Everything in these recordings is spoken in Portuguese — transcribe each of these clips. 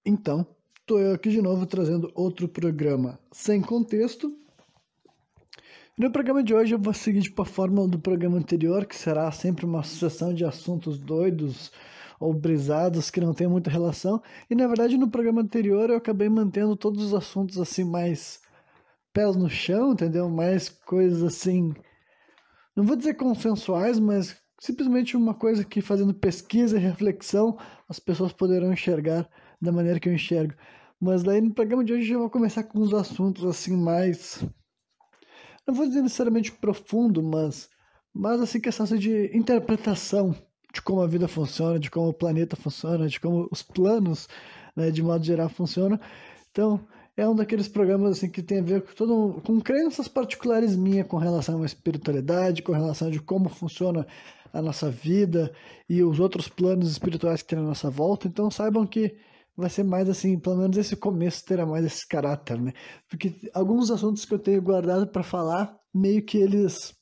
Então, estou eu aqui de novo trazendo outro programa sem contexto. E no programa de hoje eu vou seguir tipo a fórmula do programa anterior, que será sempre uma sucessão de assuntos doidos ou brisados que não tem muita relação. E na verdade no programa anterior eu acabei mantendo todos os assuntos assim mais pés no chão, entendeu? Mais coisas assim, não vou dizer consensuais, mas simplesmente uma coisa que fazendo pesquisa e reflexão as pessoas poderão enxergar da maneira que eu enxergo. Mas daí no programa de hoje eu vou começar com uns assuntos assim mais, não vou dizer necessariamente profundo, mas assim questão assim, de interpretação de como a vida funciona, de como o planeta funciona, de como os planos, né, de modo geral funcionam. Então, é um daqueles programas assim que tem a ver com crenças particulares minhas com relação à espiritualidade, com relação de como funciona a nossa vida e os outros planos espirituais que tem na nossa volta. Então, saibam que vai ser mais assim, pelo menos esse começo terá mais esse caráter, né? Porque alguns assuntos que eu tenho guardado para falar, meio que eles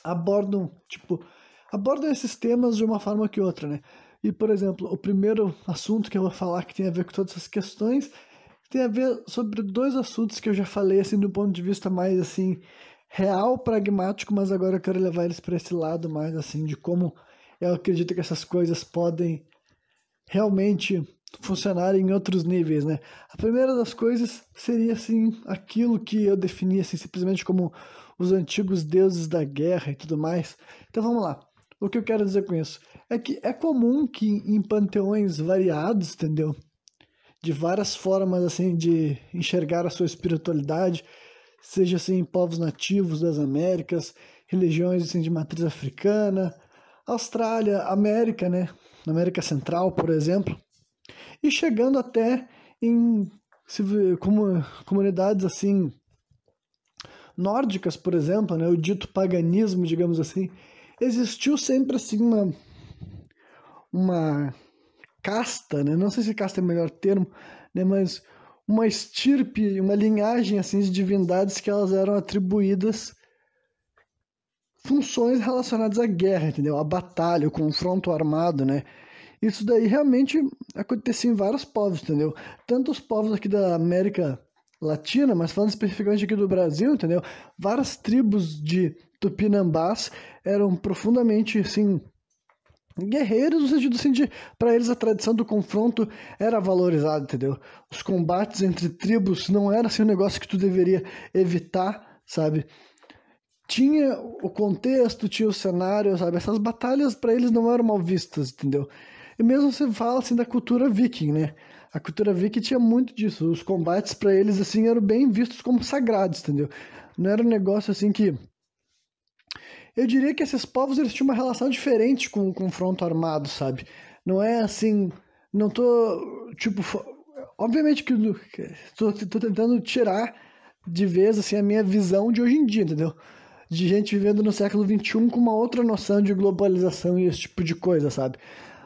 abordam, tipo, abordam esses temas de uma forma que outra, né? E, por exemplo, o primeiro assunto que eu vou falar que tem a ver com todas essas questões tem a ver sobre dois assuntos que eu já falei, assim, do ponto de vista mais, assim, real, pragmático, mas agora eu quero levar eles para esse lado mais, assim, de como eu acredito que essas coisas podem realmente funcionar em outros níveis, né? A primeira das coisas seria assim aquilo que eu definia assim, simplesmente como os antigos deuses da guerra e tudo mais. Então vamos lá. O que eu quero dizer com isso é que é comum que em panteões variados, entendeu? De várias formas assim de enxergar a sua espiritualidade, seja assim em povos nativos das Américas, religiões assim de matriz africana, Austrália, América, né? Na América Central, por exemplo, e chegando até em comunidades assim nórdicas, por exemplo, né, o dito paganismo, digamos assim, existiu sempre assim uma casta, né, não sei se casta é o melhor termo, né, mas uma estirpe, uma linhagem assim de divindades que elas eram atribuídas funções relacionadas à guerra, entendeu? A batalha, o confronto armado, né? Isso daí realmente acontecia em vários povos, entendeu? Tanto os povos aqui da América Latina, mas falando especificamente aqui do Brasil, entendeu? Várias tribos de tupinambás eram profundamente, assim, guerreiros, no sentido assim de, para eles a tradição do confronto era valorizada, entendeu? Os combates entre tribos não era assim um negócio que tu deveria evitar, sabe? Tinha o contexto, tinha o cenário, sabe? Essas batalhas para eles não eram mal vistas, entendeu? E mesmo você fala assim da cultura viking, né? A cultura viking tinha muito disso. Os combates para eles assim eram bem vistos como sagrados, entendeu? Não era um negócio assim que eu diria que esses povos eles tinham uma relação diferente com o confronto armado, sabe? Não é assim, não tô tipo, obviamente que tô tentando tirar de vez assim a minha visão de hoje em dia, entendeu? De gente vivendo no século XXI com uma outra noção de globalização e esse tipo de coisa, sabe?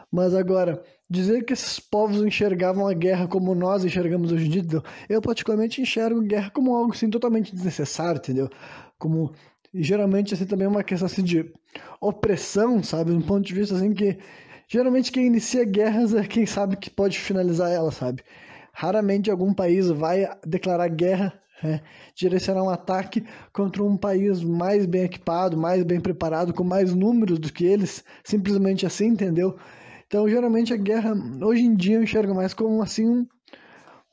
Mas agora, dizer que esses povos enxergavam a guerra como nós enxergamos hoje em dia, entendeu? Eu particularmente enxergo guerra como algo assim totalmente desnecessário, entendeu? Como e geralmente assim também é uma questão assim de opressão, sabe? Um ponto de vista assim que geralmente quem inicia guerras é quem sabe que pode finalizar ela, sabe? Raramente algum país vai declarar guerra, né? Direcionar um ataque contra um país mais bem equipado, mais bem preparado, com mais números do que eles, simplesmente assim, entendeu? Então, geralmente a guerra, hoje em dia, eu enxergo mais como assim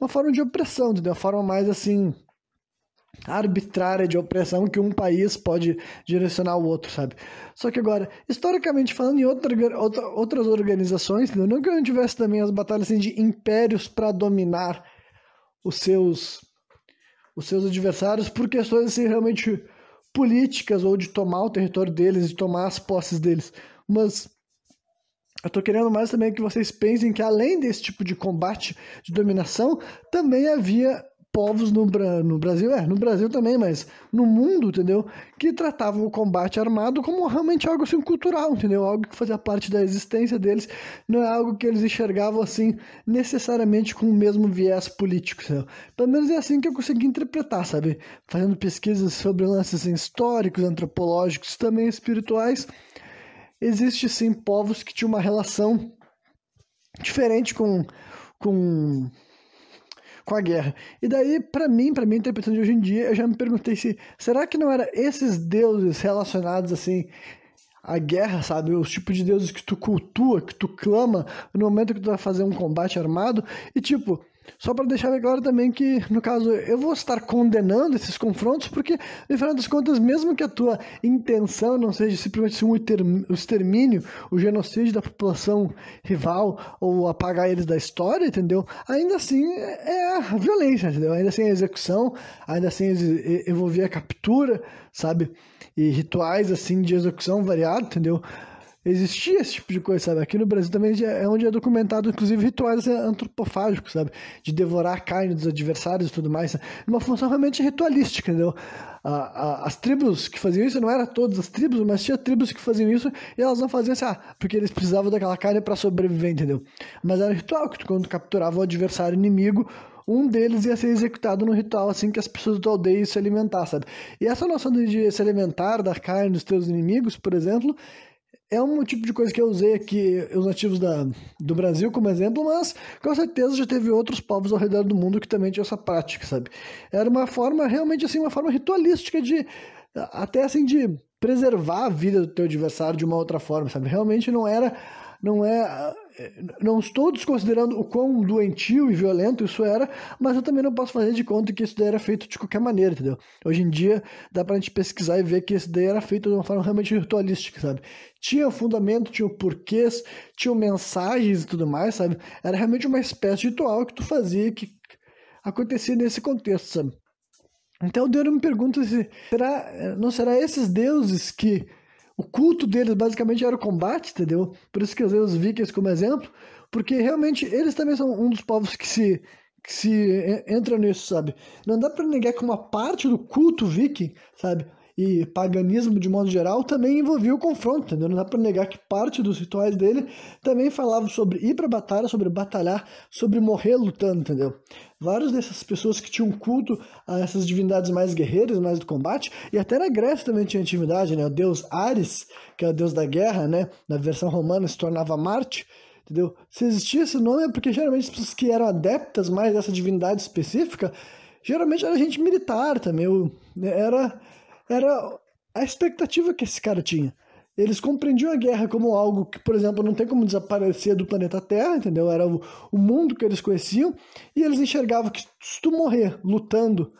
uma forma de opressão, entendeu? Uma forma mais assim arbitrária de opressão que um país pode direcionar ao outro, sabe? Só que agora, historicamente falando, em outras organizações, entendeu? Não que eu não tivesse também as batalhas assim, de impérios para dominar os seus, os seus adversários por questões assim, realmente políticas ou de tomar o território deles, de tomar as posses deles. Mas eu tô querendo mais também que vocês pensem que além desse tipo de combate, de dominação, também havia povos no Brasil, no Brasil também, mas no mundo, entendeu? Que tratavam o combate armado como realmente algo assim cultural, entendeu? Algo que fazia parte da existência deles, não é algo que eles enxergavam assim necessariamente com o mesmo viés político, entendeu? Pelo menos é assim que eu consegui interpretar, sabe? Fazendo pesquisas sobre lances assim, históricos, antropológicos, também espirituais, existe sim povos que tinham uma relação diferente com com a guerra. E daí, para mim, a interpretação de hoje em dia, eu já me perguntei se, será que não era esses deuses relacionados, assim, à guerra, sabe? Os tipos de deuses que tu cultua, que tu clama no momento que tu vai fazer um combate armado. E, tipo, só para deixar bem claro também que, no caso, eu vou estar condenando esses confrontos, porque, no final das contas, mesmo que a tua intenção não seja simplesmente o extermínio, o genocídio da população rival, ou apagar eles da história, entendeu? Ainda assim é a violência, entendeu? Ainda assim é a execução, ainda assim envolvia a captura, sabe? E rituais, assim, de execução variado, entendeu? Existia esse tipo de coisa, sabe? Aqui no Brasil também é onde é documentado, inclusive, rituais antropofágicos, sabe? De devorar a carne dos adversários e tudo mais. Sabe? Uma função realmente ritualística, entendeu? As tribos que faziam isso, não eram todas as tribos, mas tinha tribos que faziam isso e elas não faziam assim, porque eles precisavam daquela carne para sobreviver, entendeu? Mas era um ritual que quando capturava o adversário inimigo, um deles ia ser executado no ritual, assim que as pessoas da aldeia iam se alimentar, sabe? E essa noção de se alimentar da carne dos teus inimigos, por exemplo, é um tipo de coisa que eu usei aqui, os nativos do Brasil como exemplo, mas com certeza já teve outros povos ao redor do mundo que também tinham essa prática, sabe? Era uma forma, realmente assim, uma forma ritualística até assim, de preservar a vida do teu adversário de uma outra forma, sabe? Realmente não estou desconsiderando o quão doentio e violento isso era, mas eu também não posso fazer de conta que isso daí era feito de qualquer maneira, entendeu? Hoje em dia dá pra gente pesquisar e ver que isso daí era feito de uma forma realmente ritualística, sabe? Tinha fundamento, tinha porquês, tinha mensagens e tudo mais, sabe? Era realmente uma espécie de ritual que tu fazia que acontecia nesse contexto, sabe? Então eu me pergunto se não será esses deuses que o culto deles basicamente era o combate, entendeu? Por isso que eu usei os vikings como exemplo, porque realmente eles também são um dos povos que se entra nisso, sabe? Não dá pra negar que uma parte do culto viking, sabe? E paganismo de modo geral também envolvia o confronto, entendeu? Não dá pra negar que parte dos rituais dele também falavam sobre ir pra batalha, sobre batalhar, sobre morrer lutando, entendeu? Várias dessas pessoas que tinham culto a essas divindades mais guerreiras, mais do combate, e até na Grécia também tinha atividade, né? O deus Ares, que é o deus da guerra, né? Na versão romana se tornava Marte, entendeu? Se existia esse nome é porque geralmente as pessoas que eram adeptas mais dessa divindade específica, geralmente era gente militar também, era a expectativa que esse cara tinha. Eles compreendiam a guerra como algo que, por exemplo, não tem como desaparecer do planeta Terra, entendeu? Era o mundo que eles conheciam, e eles enxergavam que se tu morrer lutando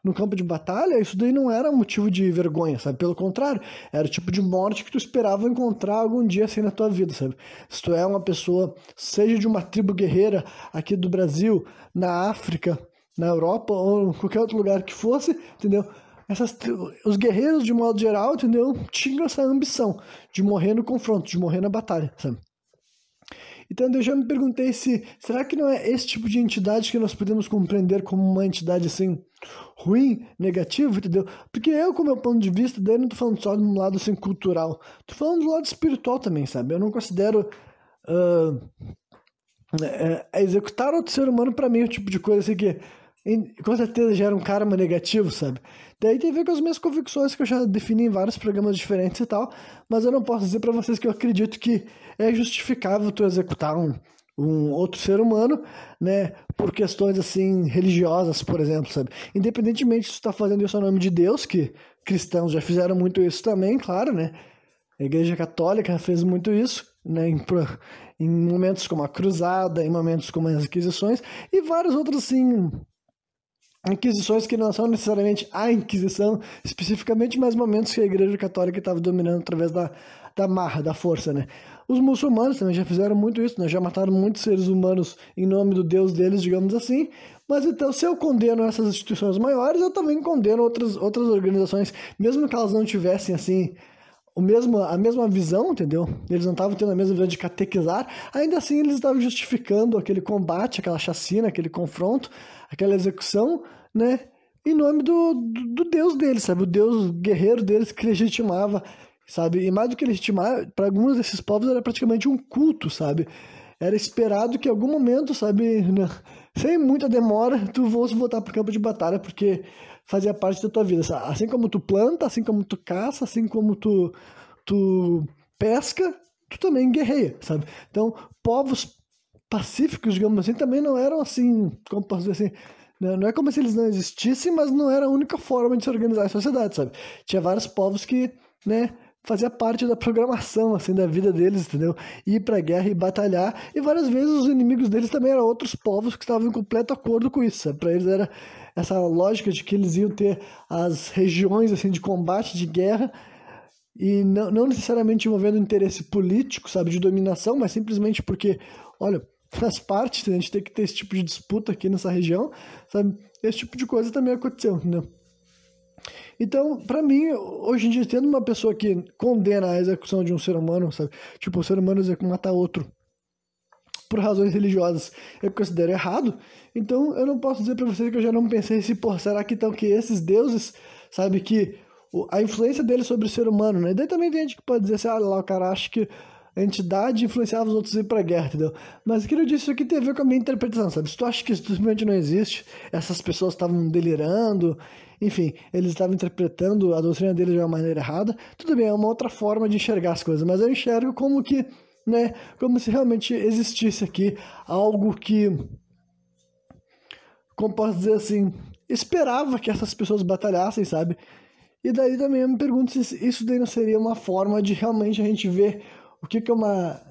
no campo de batalha, isso daí não era motivo de vergonha, sabe? Pelo contrário, era o tipo de morte que tu esperava encontrar algum dia assim na tua vida, sabe? Se tu é uma pessoa, seja de uma tribo guerreira aqui do Brasil, na África, na Europa ou em qualquer outro lugar que fosse, entendeu? Os guerreiros, de modo geral, entendeu? Tinham essa ambição de morrer no confronto, de morrer na batalha, sabe? Então eu já me perguntei será que não é esse tipo de entidade que nós podemos compreender como uma entidade assim ruim, negativa, entendeu? Porque eu, com o meu ponto de vista, daí não tô falando só de um lado assim cultural, tô falando do lado espiritual também, sabe? Eu não considero executar outro ser humano pra mim é o tipo de coisa assim que com certeza gera um karma negativo, sabe? Daí tem a ver com as minhas convicções que eu já defini em vários programas diferentes e tal, mas eu não posso dizer pra vocês que eu acredito que é justificável tu executar um outro ser humano, né, por questões assim religiosas, por exemplo, sabe? Independentemente se tu tá fazendo isso em nome de Deus, que cristãos já fizeram muito isso também, claro, né? A Igreja Católica fez muito isso, né, em momentos como a Cruzada, em momentos como as Inquisições e vários outros assim inquisições que não são necessariamente a Inquisição especificamente, mas momentos que a Igreja Católica estava dominando através da marra, da força, né? Os muçulmanos também já fizeram muito isso, né? Já mataram muitos seres humanos em nome do Deus deles, digamos assim. Mas então, se eu condeno essas instituições maiores, eu também condeno outras organizações, mesmo que elas não tivessem, assim, a mesma visão, entendeu? Eles não estavam tendo a mesma visão de catequizar, ainda assim eles estavam justificando aquele combate, aquela chacina, aquele confronto, aquela execução, né? Em nome do Deus deles, sabe? O Deus guerreiro deles que legitimava, sabe? E mais do que legitimar, para alguns desses povos era praticamente um culto, sabe? Era esperado que em algum momento, sabe, né, sem muita demora, tu fosse voltar pro campo de batalha, porque fazia parte da tua vida, sabe? Assim como tu planta, assim como tu caça, assim como tu pesca, tu também guerreia, sabe? Então, povos pacíficos, digamos assim, também não eram assim, como posso dizer assim, não é como se eles não existissem, mas não era a única forma de se organizar a sociedade, sabe? Tinha vários povos que, né, fazia parte da programação, assim, da vida deles, entendeu? Ir pra guerra e batalhar, e várias vezes os inimigos deles também eram outros povos que estavam em completo acordo com isso, sabe? Pra eles era essa lógica de que eles iam ter as regiões, assim, de combate, de guerra, e não necessariamente envolvendo interesse político, sabe, de dominação, mas simplesmente porque, olha, faz parte, a gente tem que ter esse tipo de disputa aqui nessa região, sabe? Esse tipo de coisa também aconteceu, entendeu? Então, pra mim, hoje em dia, tendo uma pessoa que condena a execução de um ser humano, sabe? Tipo, o ser humano matar outro por razões religiosas, eu considero errado. Então, eu não posso dizer pra você que eu já não pensei se, pô, será que então que esses deuses, sabe, que a influência deles sobre o ser humano, né? E daí também tem gente que pode dizer assim, ah, lá, o cara acha que a entidade influenciava os outros a ir pra guerra, entendeu? Mas o que eu disse, isso aqui tem a ver com a minha interpretação, sabe? Se tu acha que isso simplesmente não existe, essas pessoas estavam delirando, enfim, eles estavam interpretando a doutrina deles de uma maneira errada, tudo bem, é uma outra forma de enxergar as coisas, mas eu enxergo como que, né, como se realmente existisse aqui algo que, como posso dizer assim, esperava que essas pessoas batalhassem, sabe? E daí também eu me pergunto se isso daí não seria uma forma de realmente a gente ver o que é uma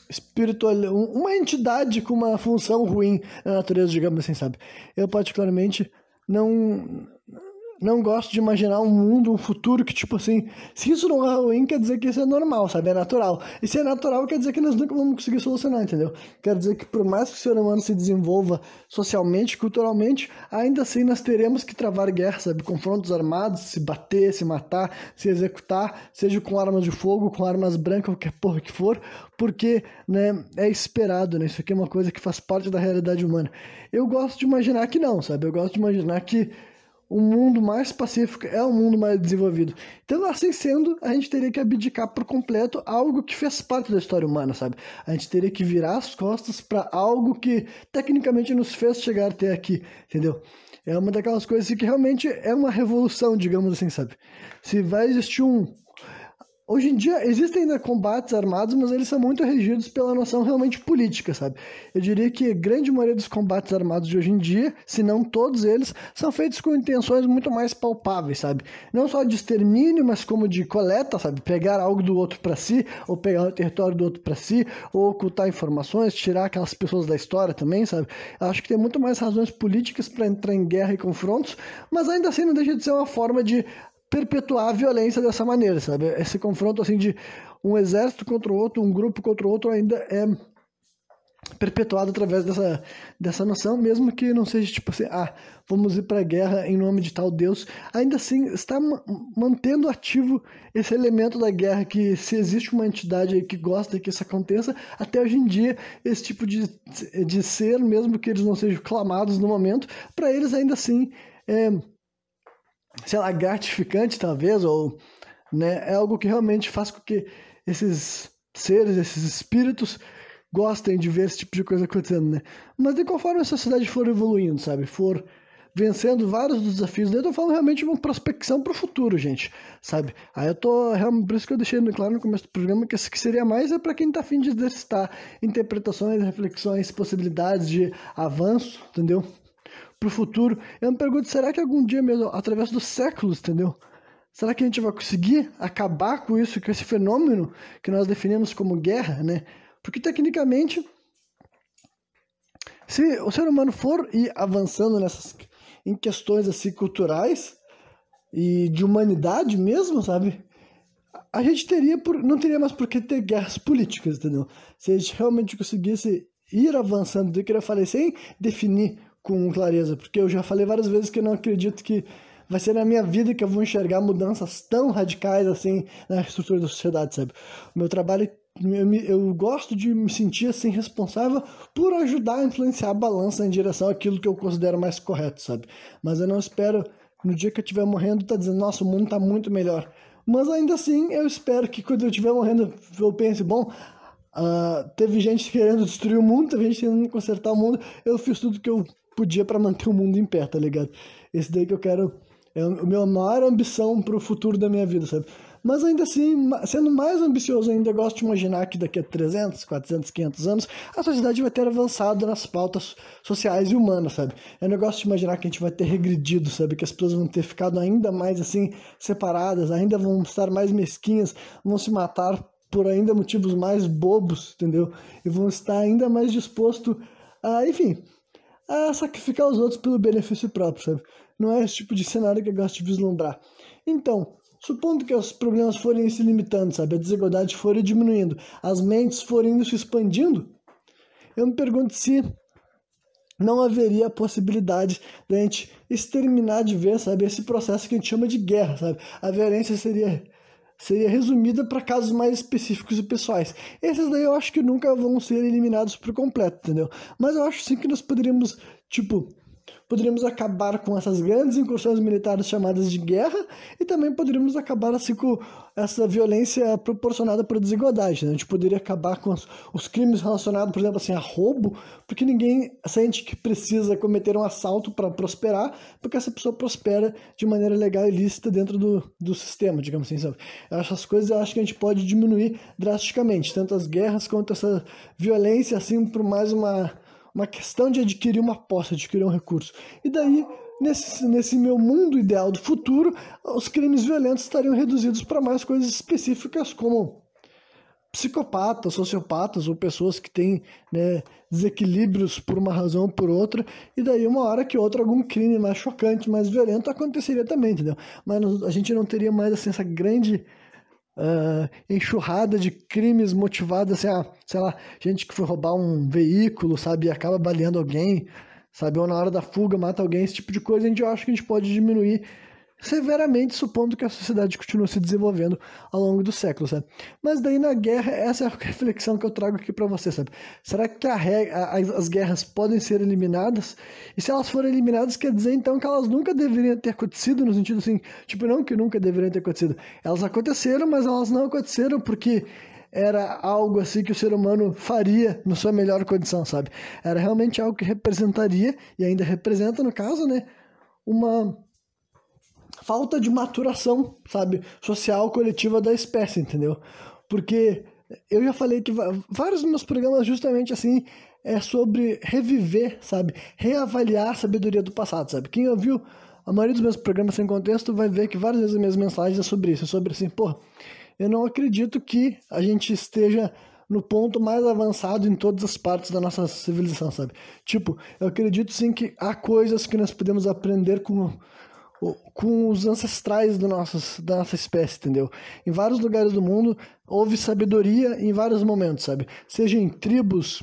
espiritual, uma entidade com uma função ruim na natureza, digamos assim, sabe? Eu particularmente não gosto de imaginar um mundo, um futuro que, tipo assim, se isso não é ruim, quer dizer que isso é normal, sabe? É natural. E se é natural, quer dizer que nós nunca vamos conseguir solucionar, entendeu? Quer dizer que por mais que o ser humano se desenvolva socialmente, culturalmente, ainda assim nós teremos que travar guerra, sabe? Confrontos armados, se bater, se matar, se executar, seja com armas de fogo, com armas brancas, qualquer porra que for, porque, né, é esperado, né? Isso aqui é uma coisa que faz parte da realidade humana. Eu gosto de imaginar que não, sabe? Eu gosto de imaginar que o mundo mais pacífico é o mundo mais desenvolvido. Então, assim sendo, a gente teria que abdicar por completo algo que fez parte da história humana, sabe? A gente teria que virar as costas para algo que tecnicamente nos fez chegar até aqui, entendeu? É uma daquelas coisas que realmente é uma revolução, digamos assim, sabe? Se vai existir Hoje em dia existem ainda combates armados, mas eles são muito regidos pela noção realmente política, sabe? Eu diria que a grande maioria dos combates armados de hoje em dia, se não todos eles, são feitos com intenções muito mais palpáveis, sabe? Não só de extermínio, mas como de coleta, sabe? Pegar algo do outro para si, ou pegar o território do outro para si, ou ocultar informações, tirar aquelas pessoas da história também, sabe? Eu acho que tem muito mais razões políticas para entrar em guerra e confrontos, mas ainda assim não deixa de ser uma forma de perpetuar a violência dessa maneira, sabe? Esse confronto assim de um exército contra o outro, um grupo contra o outro ainda é perpetuado através dessa noção, mesmo que não seja tipo assim, vamos ir para a guerra em nome de tal Deus, ainda assim está mantendo ativo esse elemento da guerra, que se existe uma entidade aí que gosta que isso aconteça, até hoje em dia, esse tipo de ser, mesmo que eles não sejam clamados no momento, para eles ainda assim sei lá, gratificante talvez, ou, né, é algo que realmente faz com que esses seres, esses espíritos gostem de ver esse tipo de coisa acontecendo, né? Mas de conforme a sociedade for evoluindo, sabe, for vencendo vários dos desafios, daí eu tô falando realmente de uma prospecção pro futuro, gente, sabe? Aí eu tô, realmente, por isso que eu deixei claro no começo do programa que isso que seria mais é para quem tá a fim de exercitar interpretações, reflexões, possibilidades de avanço, entendeu? Pro futuro. Eu me pergunto, será que algum dia mesmo, através dos séculos, entendeu? Será que a gente vai conseguir acabar com isso, com esse fenômeno que nós definimos como guerra, né? Porque tecnicamente, se o ser humano for ir avançando em questões assim culturais e de humanidade mesmo, sabe? A gente não teria mais por que ter guerras políticas, entendeu? Se a gente realmente conseguisse ir avançando, do que eu falei, sem definir com clareza, porque eu já falei várias vezes que eu não acredito que vai ser na minha vida que eu vou enxergar mudanças tão radicais assim na estrutura da sociedade, sabe? O meu trabalho, eu gosto de me sentir assim responsável por ajudar a influenciar a balança em direção àquilo que eu considero mais correto, sabe? Mas eu não espero, no dia que eu estiver morrendo, tá dizendo, nossa, o mundo tá muito melhor. Mas ainda assim, eu espero que quando eu estiver morrendo, eu pense, bom, teve gente querendo destruir o mundo, teve gente querendo consertar o mundo, eu fiz tudo que eu podia para manter o mundo em pé, tá ligado? Esse daí que eu quero é a minha maior ambição pro futuro da minha vida, sabe? Mas ainda assim, sendo mais ambicioso ainda, eu gosto de imaginar que daqui a 300, 400, 500 anos, a sociedade vai ter avançado nas pautas sociais e humanas, sabe? Eu não gosto de imaginar que a gente vai ter regredido, sabe? Que as pessoas vão ter ficado ainda mais, assim, separadas, ainda vão estar mais mesquinhas, vão se matar por ainda motivos mais bobos, entendeu? E vão estar ainda mais dispostos a, enfim, a sacrificar os outros pelo benefício próprio, sabe? Não é esse tipo de cenário que eu gosto de vislumbrar. Então, supondo que os problemas forem se limitando, sabe? A desigualdade for diminuindo, as mentes forem se expandindo, eu me pergunto se não haveria a possibilidade de a gente exterminar de vez, sabe? Esse processo que a gente chama de guerra, sabe? A violência seria resumida para casos mais específicos e pessoais. Esses daí eu acho que nunca vão ser eliminados por completo, entendeu? Mas eu acho sim que nós poderíamos, poderíamos acabar com essas grandes incursões militares chamadas de guerra e também poderíamos acabar assim com essa violência proporcionada por desigualdade, né? A gente poderia acabar com os crimes relacionados, por exemplo, assim, a roubo, porque ninguém sente que precisa cometer um assalto para prosperar, porque essa pessoa prospera de maneira legal e lícita dentro do sistema, digamos assim, sabe? Essas coisas eu acho que a gente pode diminuir drasticamente, tanto as guerras quanto essa violência, assim, por mais uma questão de adquirir uma posse, adquirir um recurso. E daí, nesse meu mundo ideal do futuro, os crimes violentos estariam reduzidos para mais coisas específicas, como psicopatas, sociopatas ou pessoas que têm, né, desequilíbrios por uma razão ou por outra, e daí uma hora que outra algum crime mais chocante, mais violento aconteceria também, entendeu? Mas a gente não teria mais assim, essa grande enxurrada de crimes motivados, assim, sei lá, gente que foi roubar um veículo, sabe, e acaba baleando alguém, sabe, ou na hora da fuga mata alguém, esse tipo de coisa, eu acho que a gente pode diminuir severamente, supondo que a sociedade continue se desenvolvendo ao longo do século, sabe? Mas daí na guerra, essa é a reflexão que eu trago aqui para você, sabe? Será que as guerras podem ser eliminadas? E se elas forem eliminadas, quer dizer então que elas nunca deveriam ter acontecido, no sentido assim, tipo, não que nunca deveriam ter acontecido. Elas aconteceram, mas elas não aconteceram porque era algo assim que o ser humano faria na sua melhor condição, sabe? Era realmente algo que representaria, e ainda representa no caso, né, uma falta de maturação, sabe, social, coletiva da espécie, entendeu? Porque eu já falei que vários dos meus programas justamente assim é sobre reviver, sabe, reavaliar a sabedoria do passado, sabe? Quem ouviu a maioria dos meus programas sem contexto vai ver que várias vezes as minhas mensagens é sobre isso, é sobre assim, pô, eu não acredito que a gente esteja no ponto mais avançado em todas as partes da nossa civilização, sabe? Tipo, eu acredito sim que há coisas que nós podemos aprender com os ancestrais da nossa espécie, entendeu? Em vários lugares do mundo houve sabedoria em vários momentos, sabe? Seja em tribos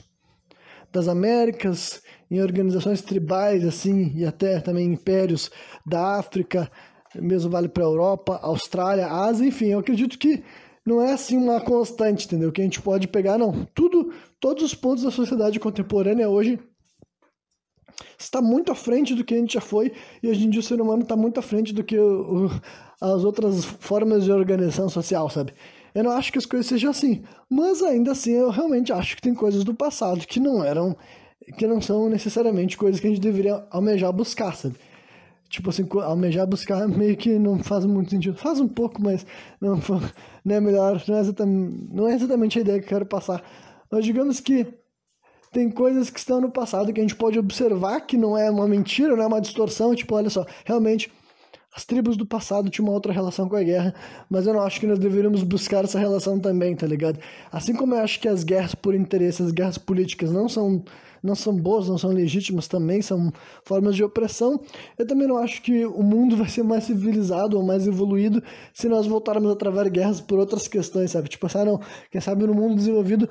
das Américas, em organizações tribais, assim, e até também impérios da África, mesmo vale para a Europa, Austrália, Ásia, enfim, eu acredito que não é assim uma constante, entendeu? Que a gente pode pegar, não. Todos os pontos da sociedade contemporânea hoje está muito à frente do que a gente já foi, e hoje em dia o ser humano está muito à frente do que as outras formas de organização social, sabe? Eu não acho que as coisas sejam assim, mas ainda assim eu realmente acho que tem coisas do passado que não são necessariamente coisas que a gente deveria almejar buscar, sabe? Tipo assim, almejar buscar meio que não faz muito sentido. Faz um pouco, mas não é melhor, não é exatamente a ideia que eu quero passar. Mas digamos que tem coisas que estão no passado que a gente pode observar que não é uma mentira, não é uma distorção. Tipo, olha só, realmente as tribos do passado tinham uma outra relação com a guerra, mas eu não acho que nós deveríamos buscar essa relação também, tá ligado? Assim como eu acho que as guerras por interesse, as guerras políticas não são boas, não são legítimas, também são formas de opressão, eu também não acho que o mundo vai ser mais civilizado ou mais evoluído se nós voltarmos a travar guerras por outras questões, sabe? Tipo assim, não, quem sabe no mundo desenvolvido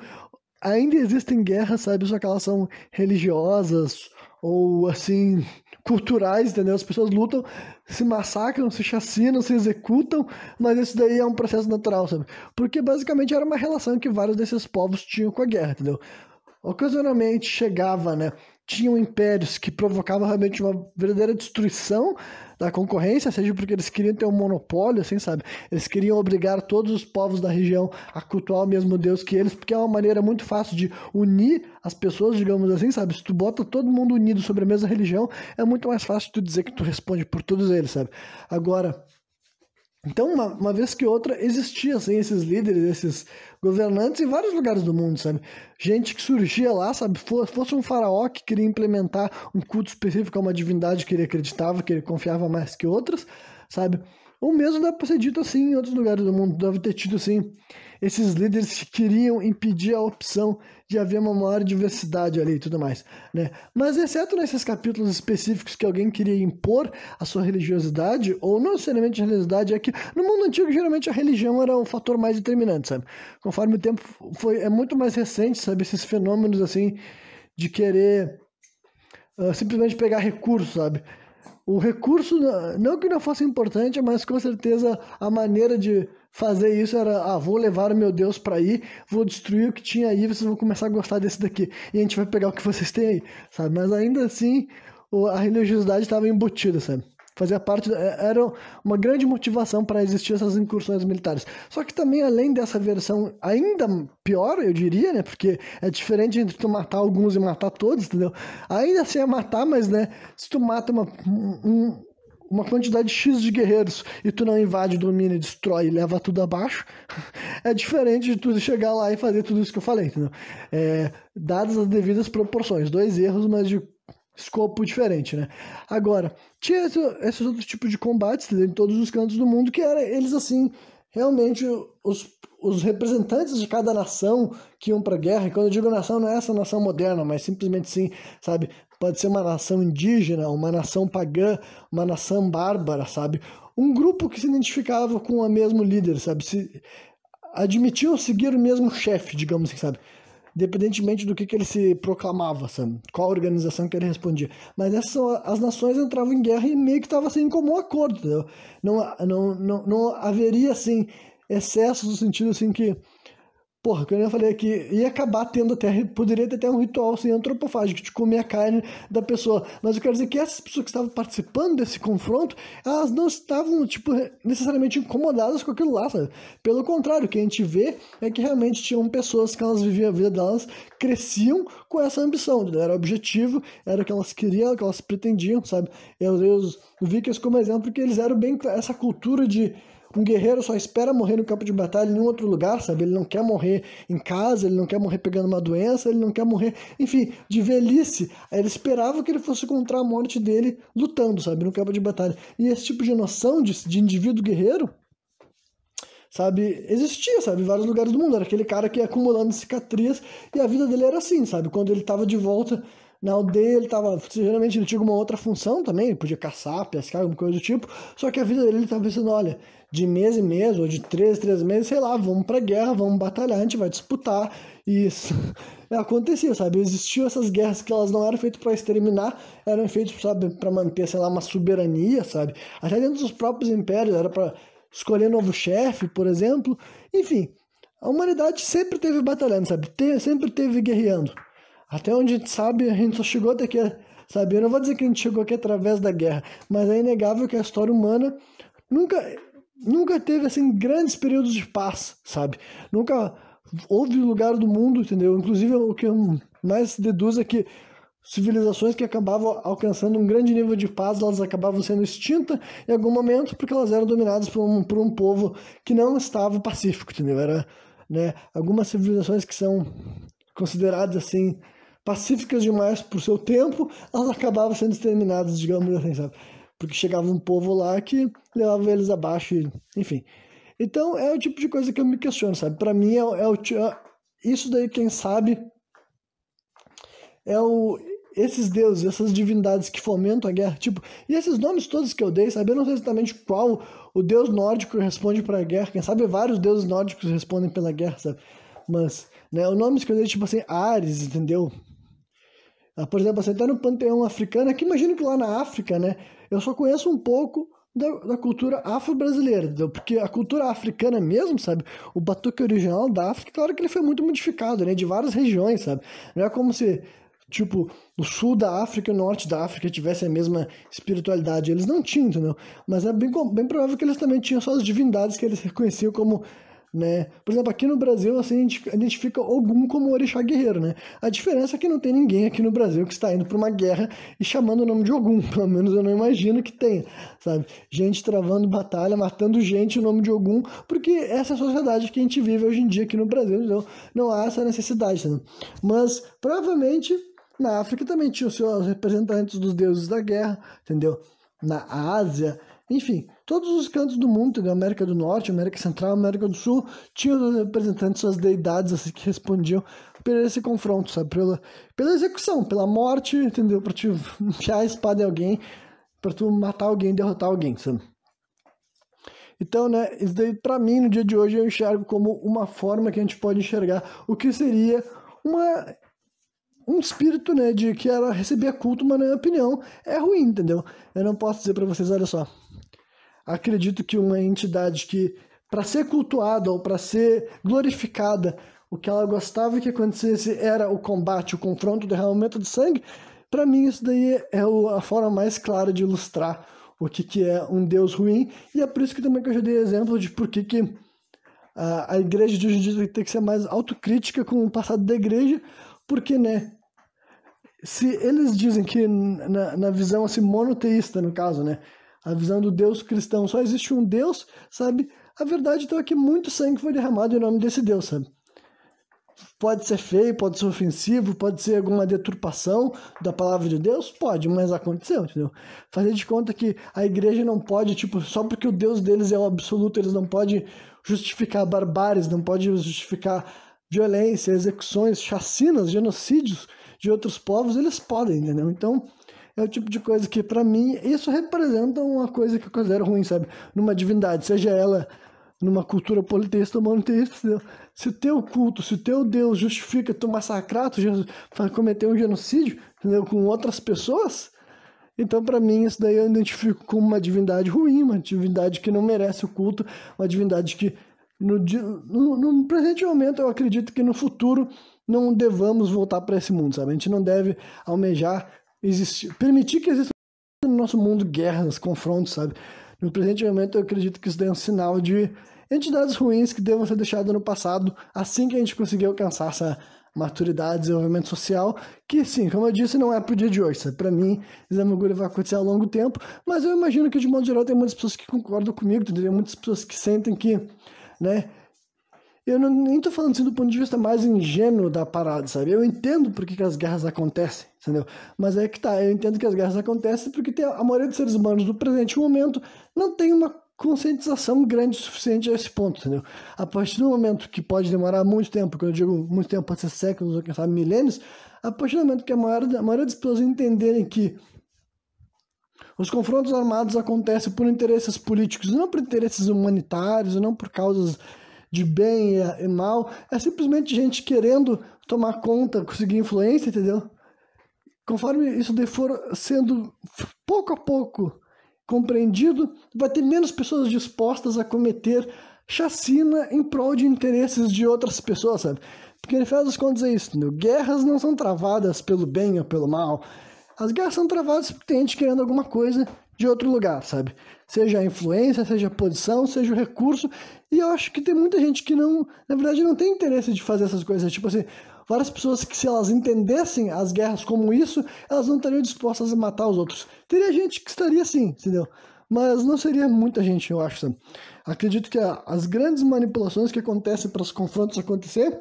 ainda existem guerras, sabe? Só que elas são religiosas ou, assim, culturais, entendeu? As pessoas lutam, se massacram, se chacinam, se executam, mas isso daí é um processo natural, sabe? Porque basicamente era uma relação que vários desses povos tinham com a guerra, entendeu? Ocasionalmente chegava, né? Tinham impérios que provocavam realmente uma verdadeira destruição da concorrência, seja porque eles queriam ter um monopólio, assim, sabe? Eles queriam obrigar todos os povos da região a cultuar o mesmo Deus que eles, porque é uma maneira muito fácil de unir as pessoas, digamos assim, sabe? Se tu bota todo mundo unido sobre a mesma religião, é muito mais fácil tu dizer que tu responde por todos eles, sabe? Agora, Então, uma vez que outra, existia, assim, esses líderes, esses governantes em vários lugares do mundo, sabe? Gente que surgia lá, sabe? Fosse um faraó que queria implementar um culto específico a uma divindade que ele acreditava, que ele confiava mais que outras, sabe? Ou mesmo deve ter dito assim em outros lugares do mundo, deve ter tido, assim, esses líderes que queriam impedir a opção de haver uma maior diversidade ali e tudo mais, né? Mas exceto nesses capítulos específicos que alguém queria impor a sua religiosidade, ou não necessariamente a religiosidade, é que no mundo antigo geralmente a religião era o fator mais determinante, sabe? Conforme o tempo é muito mais recente, sabe? Esses fenômenos assim de querer simplesmente pegar recursos, sabe? O recurso, não que não fosse importante, mas com certeza a maneira de fazer isso era, vou levar o meu Deus para aí, vou destruir o que tinha aí, vocês vão começar a gostar desse daqui, e a gente vai pegar o que vocês têm aí, sabe? Mas ainda assim, a religiosidade estava embutida, sabe? Fazia parte, era uma grande motivação para existir essas incursões militares. Só que também, além dessa versão ainda pior, eu diria, né? Porque é diferente entre tu matar alguns e matar todos, entendeu? Ainda assim é matar, mas, né? Se tu mata uma quantidade X de guerreiros e tu não invade, domina, destrói e leva tudo abaixo, é diferente de tu chegar lá e fazer tudo isso que eu falei, entendeu? Dadas as devidas proporções. 2 erros, mas de escopo diferente, né? Agora, tinha esses outros tipos de combates em todos os cantos do mundo, que eram eles, assim, realmente os representantes de cada nação que iam para a guerra, e quando eu digo nação, não é essa nação moderna, mas simplesmente sim, sabe? Pode ser uma nação indígena, uma nação pagã, uma nação bárbara, sabe? Um grupo que se identificava com o mesmo líder, sabe? Se admitiam seguir o mesmo chefe, digamos assim, sabe? Independentemente do que ele se proclamava, sabe? Qual organização que ele respondia. Mas as nações entravam em guerra e meio que estava assim em comum acordo, entendeu? Não haveria, assim, excessos no sentido, assim, que porra, como eu falei aqui, ia acabar tendo até, poderia ter até um ritual assim, antropofágico, de comer a carne da pessoa. Mas eu quero dizer que essas pessoas que estavam participando desse confronto, elas não estavam, tipo, necessariamente incomodadas com aquilo lá, sabe? Pelo contrário, o que a gente vê é que realmente tinham pessoas que elas viviam a vida delas, cresciam com essa ambição, né? Era o objetivo, era o que elas queriam, o que elas pretendiam, sabe? Eu vi que isso como exemplo, porque eles eram bem essa cultura de um guerreiro só espera morrer no campo de batalha em nenhum outro lugar, sabe? Ele não quer morrer em casa, ele não quer morrer pegando uma doença, ele não quer morrer, enfim, de velhice. Aí ele esperava que ele fosse encontrar a morte dele lutando, sabe? No campo de batalha. E esse tipo de noção de indivíduo guerreiro, sabe, existia, sabe, em vários lugares do mundo. Era aquele cara que ia acumulando cicatriz e a vida dele era assim, sabe? Quando ele estava de volta na aldeia, ele tava, geralmente ele tinha uma outra função também, ele podia caçar, pescar, alguma coisa do tipo, só que a vida dele ele estava pensando, olha, de mês em mês, ou de 3 meses, sei lá, vamos pra guerra, vamos batalhar, a gente vai disputar, e isso acontecia, sabe, existiam essas guerras que elas não eram feitas para exterminar, eram feitas, sabe, para manter, sei lá, uma soberania, sabe, até dentro dos próprios impérios, era para escolher novo chefe, por exemplo, enfim, a humanidade sempre teve batalhando, sabe, sempre teve guerreando. Até onde a gente sabe, a gente só chegou até aqui, sabe? Eu não vou dizer que a gente chegou aqui através da guerra, mas é inegável que a história humana nunca teve, assim, grandes períodos de paz, sabe? Nunca houve lugar do mundo, entendeu? Inclusive, o que eu mais deduzo é que civilizações que acabavam alcançando um grande nível de paz, elas acabavam sendo extintas em algum momento porque elas eram dominadas por um povo que não estava pacífico, entendeu? Era, né, algumas civilizações que são consideradas, assim, pacíficas demais por seu tempo, elas acabavam sendo exterminadas, digamos assim, sabe? Porque chegava um povo lá que levava eles abaixo, enfim. Então, é o tipo de coisa que eu me questiono, sabe? Para mim, isso daí, quem sabe, esses deuses, essas divindades que fomentam a guerra, tipo, e esses nomes todos que eu dei, sabe? Eu não sei exatamente qual o deus nórdico responde para a guerra, quem sabe vários deuses nórdicos respondem pela guerra, sabe? Mas, né, os nomes que eu dei, tipo assim, Ares, entendeu? Por exemplo, assim, até no panteão africano, aqui imagino que lá na África, né, eu só conheço um pouco da cultura afro-brasileira, entendeu? Porque a cultura africana mesmo, sabe, o batuque original da África, claro que ele foi muito modificado, né, de várias regiões, sabe, não é como se, tipo, o sul da África e o norte da África tivessem a mesma espiritualidade, eles não tinham, entendeu? Mas é bem provável que eles também tinham suas divindades que eles reconheciam como né? Por exemplo, aqui no Brasil, assim, a gente identifica Ogum como orixá guerreiro, né? A diferença é que não tem ninguém aqui no Brasil que está indo para uma guerra e chamando o nome de Ogum. Pelo menos eu não imagino que tenha, sabe? Gente travando batalha, matando gente em nome de Ogum, porque essa é a sociedade que a gente vive hoje em dia aqui no Brasil, então não há essa necessidade, né? Mas, provavelmente, na África também tinha os seus representantes dos deuses da guerra, entendeu? Na Ásia, enfim, todos os cantos do mundo, entendeu? América do Norte, América Central, América do Sul, tinham os representantes, suas deidades, assim, que respondiam por esse confronto, sabe? Pela execução, pela morte, entendeu? Pra te enfiar a espada em alguém, pra tu matar alguém, derrotar alguém, sabe? Então, né, isso daí, pra mim, no dia de hoje, eu enxergo como uma forma que a gente pode enxergar o que seria um espírito, né, de que era receber culto, mas na minha opinião é ruim, entendeu? Eu não posso dizer pra vocês, olha só, acredito que uma entidade que, para ser cultuada ou para ser glorificada, o que ela gostava que acontecesse era o combate, o confronto, o derramamento de sangue. Para mim, isso daí é a forma mais clara de ilustrar o que é um Deus ruim. E é por isso que também que eu já dei exemplo de por que a igreja de hoje em dia tem que ser mais autocrítica com o passado da igreja, porque, né, se eles dizem que na visão assim, monoteísta, no caso, né, a visão do Deus cristão, só existe um Deus, sabe? A verdade então é que muito sangue foi derramado em nome desse Deus, sabe? Pode ser feio, pode ser ofensivo, pode ser alguma deturpação da palavra de Deus? Pode, mas aconteceu, entendeu? Fazer de conta que a igreja não pode, tipo, só porque o Deus deles é o absoluto, eles não podem justificar barbáries, não podem justificar violência, execuções, chacinas, genocídios de outros povos, eles podem, entendeu? Então, é o tipo de coisa que, pra mim, isso representa uma coisa que eu considero ruim, sabe? Numa divindade, seja ela numa cultura politeísta ou monoteísta, entendeu? Se o teu culto, se o teu Deus justifica tu massacrar, tu cometer um genocídio, entendeu? Com outras pessoas, então pra mim isso daí eu identifico como uma divindade ruim, uma divindade que não merece o culto, uma divindade que no presente momento eu acredito que no futuro não devamos voltar para esse mundo, sabe? A gente não deve almejar permitir que exista no nosso mundo guerras, confrontos, sabe? No presente momento eu acredito que isso daí é um sinal de entidades ruins que devam ser deixadas no passado assim que a gente conseguir alcançar essa maturidade, desenvolvimento social, que sim, como eu disse, não é pro dia de hoje, sabe? Pra mim, Examuguri vai acontecer ao longo tempo, mas eu imagino que de modo geral tem muitas pessoas que concordam comigo, tem muitas pessoas que sentem que, né, eu nem tô falando assim do ponto de vista mais ingênuo da parada, sabe? Eu entendo por que as guerras acontecem, entendeu? Mas é que tá, eu entendo que as guerras acontecem porque a maioria dos seres humanos no presente momento não tem uma conscientização grande o suficiente a esse ponto, entendeu? A partir do momento que pode demorar muito tempo, quando eu digo muito tempo, pode ser séculos ou quem sabe milênios, a partir do momento que a maioria das pessoas entenderem que os confrontos armados acontecem por interesses políticos, não por interesses humanitários, não por causas de bem e mal, é simplesmente gente querendo tomar conta, conseguir influência, entendeu? Conforme isso daí for sendo pouco a pouco compreendido, vai ter menos pessoas dispostas a cometer chacina em prol de interesses de outras pessoas, sabe? Porque no final das contas é isso, entendeu? Guerras não são travadas pelo bem ou pelo mal. As guerras são travadas porque tem gente querendo alguma coisa de outro lugar, sabe? Seja a influência, seja a posição, seja o recurso. E eu acho que tem muita gente que não, na verdade, não tem interesse de fazer essas coisas. Tipo assim, várias pessoas que se elas entendessem as guerras como isso, elas não estariam dispostas a matar os outros. Teria gente que estaria assim, entendeu? Mas não seria muita gente, eu acho, sabe? Acredito que as grandes manipulações que acontecem para os confrontos acontecer,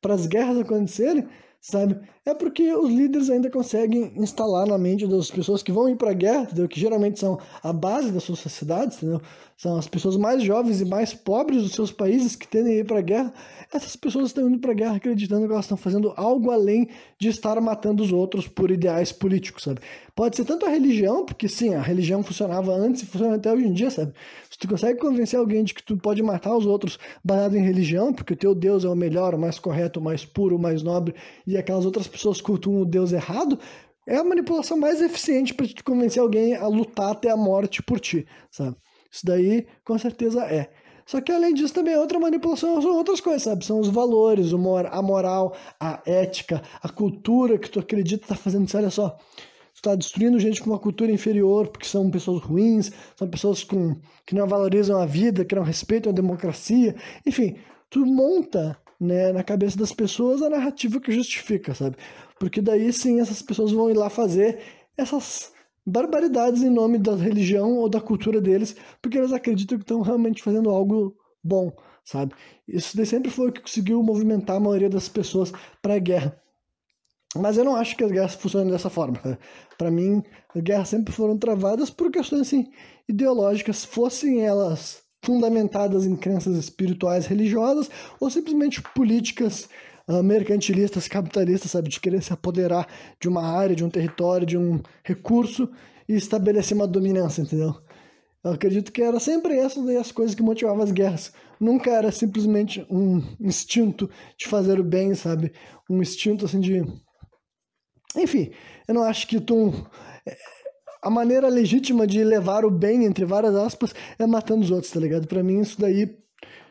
para as guerras acontecerem, sabe? É porque os líderes ainda conseguem instalar na mente das pessoas que vão ir para a guerra, entendeu? Que geralmente são a base das suas sociedades, entendeu? São as pessoas mais jovens e mais pobres dos seus países que tendem a ir para a guerra. Essas pessoas estão indo para a guerra acreditando que elas estão fazendo algo além de estar matando os outros por ideais políticos, sabe? Pode ser tanto a religião, porque sim, a religião funcionava antes e funciona até hoje em dia, sabe? Se tu consegue convencer alguém de que tu pode matar os outros baseado em religião, porque o teu Deus é o melhor, o mais correto, o mais puro, o mais nobre, e aquelas outras pessoas cultuam o Deus errado, é a manipulação mais eficiente para te convencer alguém a lutar até a morte por ti, sabe? Isso daí, com certeza é. Só que além disso também outra manipulação são outras coisas, sabe? São os valores, a moral, a ética, a cultura que tu acredita tá fazendo isso. Olha só, tu tá destruindo gente com uma cultura inferior, porque são pessoas ruins, são pessoas que não valorizam a vida, que não respeitam a democracia. Enfim, tu monta, né, na cabeça das pessoas a narrativa que justifica, sabe? Porque daí sim essas pessoas vão ir lá fazer essas barbaridades em nome da religião ou da cultura deles, porque eles acreditam que estão realmente fazendo algo bom, sabe? Isso daí sempre foi o que conseguiu movimentar a maioria das pessoas para a guerra. Mas eu não acho que as guerras funcionem dessa forma. Para mim, as guerras sempre foram travadas por questões assim, ideológicas, fossem elas fundamentadas em crenças espirituais, religiosas, ou simplesmente políticas mercantilistas, capitalistas, sabe, de querer se apoderar de uma área, de um território, de um recurso e estabelecer uma dominância, entendeu? Eu acredito que era sempre essas as coisas que motivavam as guerras. Nunca era simplesmente um instinto de fazer o bem, sabe? Um instinto assim de... Enfim, eu não acho que a maneira legítima de levar o bem, entre várias aspas, é matando os outros, tá ligado? Pra mim isso daí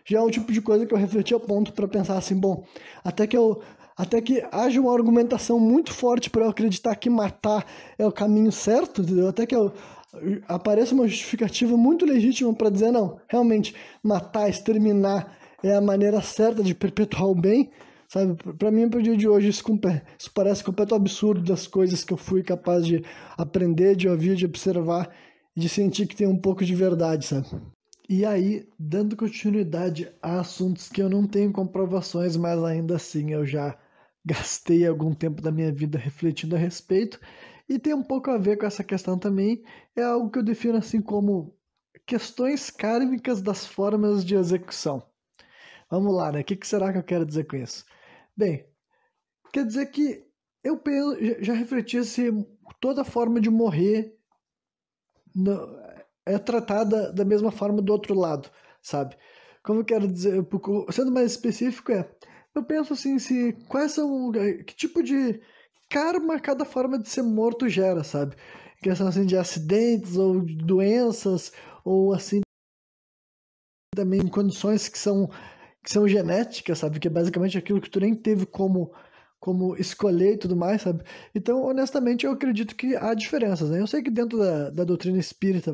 já é um tipo de coisa que eu refleti a ponto pra pensar assim, bom, até que haja uma argumentação muito forte para eu acreditar que matar é o caminho certo, entendeu? Até que apareça uma justificativa muito legítima para dizer, não, realmente, matar, exterminar é a maneira certa de perpetuar o bem, sabe? Para mim, pro dia de hoje, isso parece completo absurdo das coisas que eu fui capaz de aprender, de ouvir, de observar, de sentir que tem um pouco de verdade, sabe? E aí, dando continuidade a assuntos que eu não tenho comprovações, mas ainda assim eu já gastei algum tempo da minha vida refletindo a respeito, e tem um pouco a ver com essa questão também, é algo que eu defino assim como questões kármicas das formas de execução. Vamos lá, né? O que será que eu quero dizer com isso? Bem, quer dizer que eu já refleti se toda forma de morrer é tratada da mesma forma do outro lado, sabe? Como eu quero dizer, sendo mais específico, eu penso assim, que tipo de karma cada forma de ser morto gera, sabe? Em questão assim de acidentes ou de doenças, ou assim também em condições que são genéticas, sabe? Que é basicamente aquilo que tu nem teve como escolher e tudo mais, sabe? Então, honestamente, eu acredito que há diferenças, né? Eu sei que dentro da doutrina espírita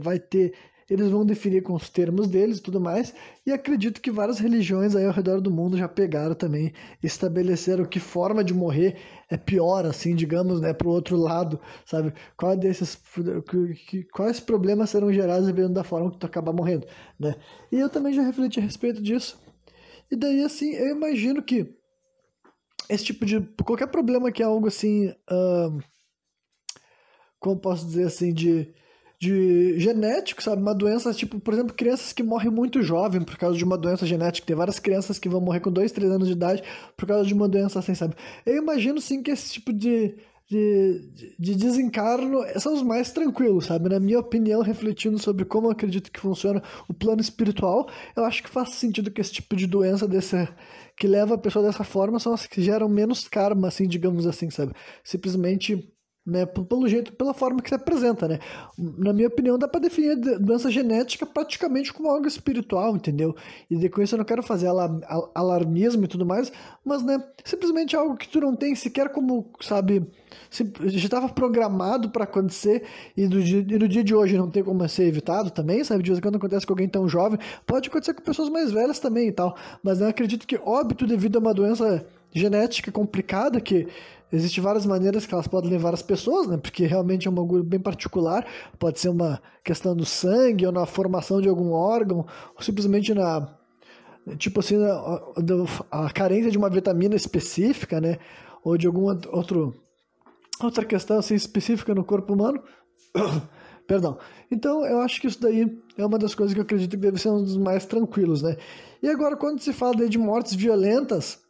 eles vão definir com os termos deles e tudo mais, e acredito que várias religiões aí ao redor do mundo já pegaram também, estabeleceram que forma de morrer é pior, assim, digamos, né, pro outro lado, sabe? Quais problemas serão gerados dependendo da forma que tu acabar morrendo, né? E eu também já refleti a respeito disso. E daí, assim, eu imagino que esse tipo de... Qualquer problema que é algo assim... como posso dizer assim, de genético, sabe? Uma doença, tipo, por exemplo, crianças que morrem muito jovem por causa de uma doença genética. Tem várias crianças que vão morrer com 2, 3 anos de idade por causa de uma doença assim, sabe? Eu imagino, sim, que esse tipo de desencarno são os mais tranquilos, sabe? Na minha opinião, refletindo sobre como eu acredito que funciona o plano espiritual, eu acho que faz sentido que esse tipo de doença que leva a pessoa dessa forma são as que geram menos karma, assim, digamos assim, sabe? Simplesmente, né, pelo jeito, pela forma que se apresenta, né? Na minha opinião, dá para definir a doença genética praticamente como algo espiritual, entendeu? E com isso eu não quero fazer alarmismo e tudo mais, mas, né, simplesmente algo que tu não tem sequer como, sabe, já estava programado para acontecer e no dia de hoje não tem como ser evitado também, sabe? De vez em quando acontece com alguém tão jovem, pode acontecer com pessoas mais velhas também e tal, mas eu acredito que óbito devido a uma doença genética complicada, que existem várias maneiras que elas podem levar as pessoas, né? Porque realmente é um bagulho bem particular. Pode ser uma questão do sangue, ou na formação de algum órgão, ou simplesmente tipo assim, a carência de uma vitamina específica, né? Ou de alguma outra questão assim, específica no corpo humano. Perdão. Então, eu acho que isso daí é uma das coisas que eu acredito que deve ser um dos mais tranquilos, né? E agora, quando se fala daí de mortes violentas,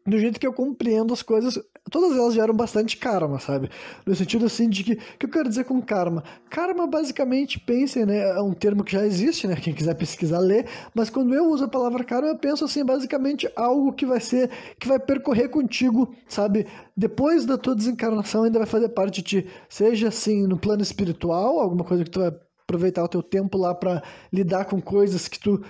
do jeito que eu compreendo as coisas, todas elas geram bastante karma, sabe? No sentido assim de que eu quero dizer com karma? Karma, basicamente, pensem, né? É um termo que já existe, né? Quem quiser pesquisar, lê. Mas quando eu uso a palavra karma, eu penso assim, basicamente, algo que vai percorrer contigo, sabe? Depois da tua desencarnação, ainda vai fazer parte de ti. Seja assim, no plano espiritual, alguma coisa que tu vai aproveitar o teu tempo lá para lidar com coisas que tu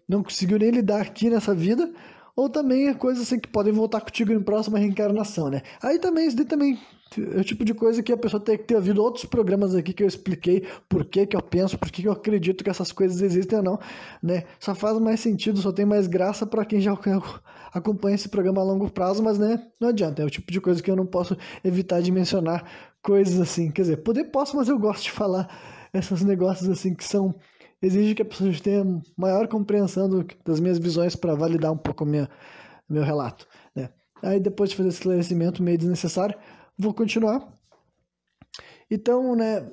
não conseguiu nem lidar aqui nessa vida, ou também coisas assim que podem voltar contigo em próxima reencarnação, né? Aí também, isso daí também é o tipo de coisa que a pessoa tem que ter ouvido outros programas aqui que eu expliquei por que que eu penso, por que que eu acredito que essas coisas existem ou não, né? Só faz mais sentido, só tem mais graça para quem já acompanha esse programa a longo prazo, mas, né, não adianta, é o tipo de coisa que eu não posso evitar de mencionar coisas assim, quer dizer, poder posso, mas eu gosto de falar esses negócios assim que são, exige que a pessoa tenha maior compreensão das minhas visões para validar um pouco meu relato, né? Aí depois de fazer esse esclarecimento meio desnecessário, vou continuar. Então, né,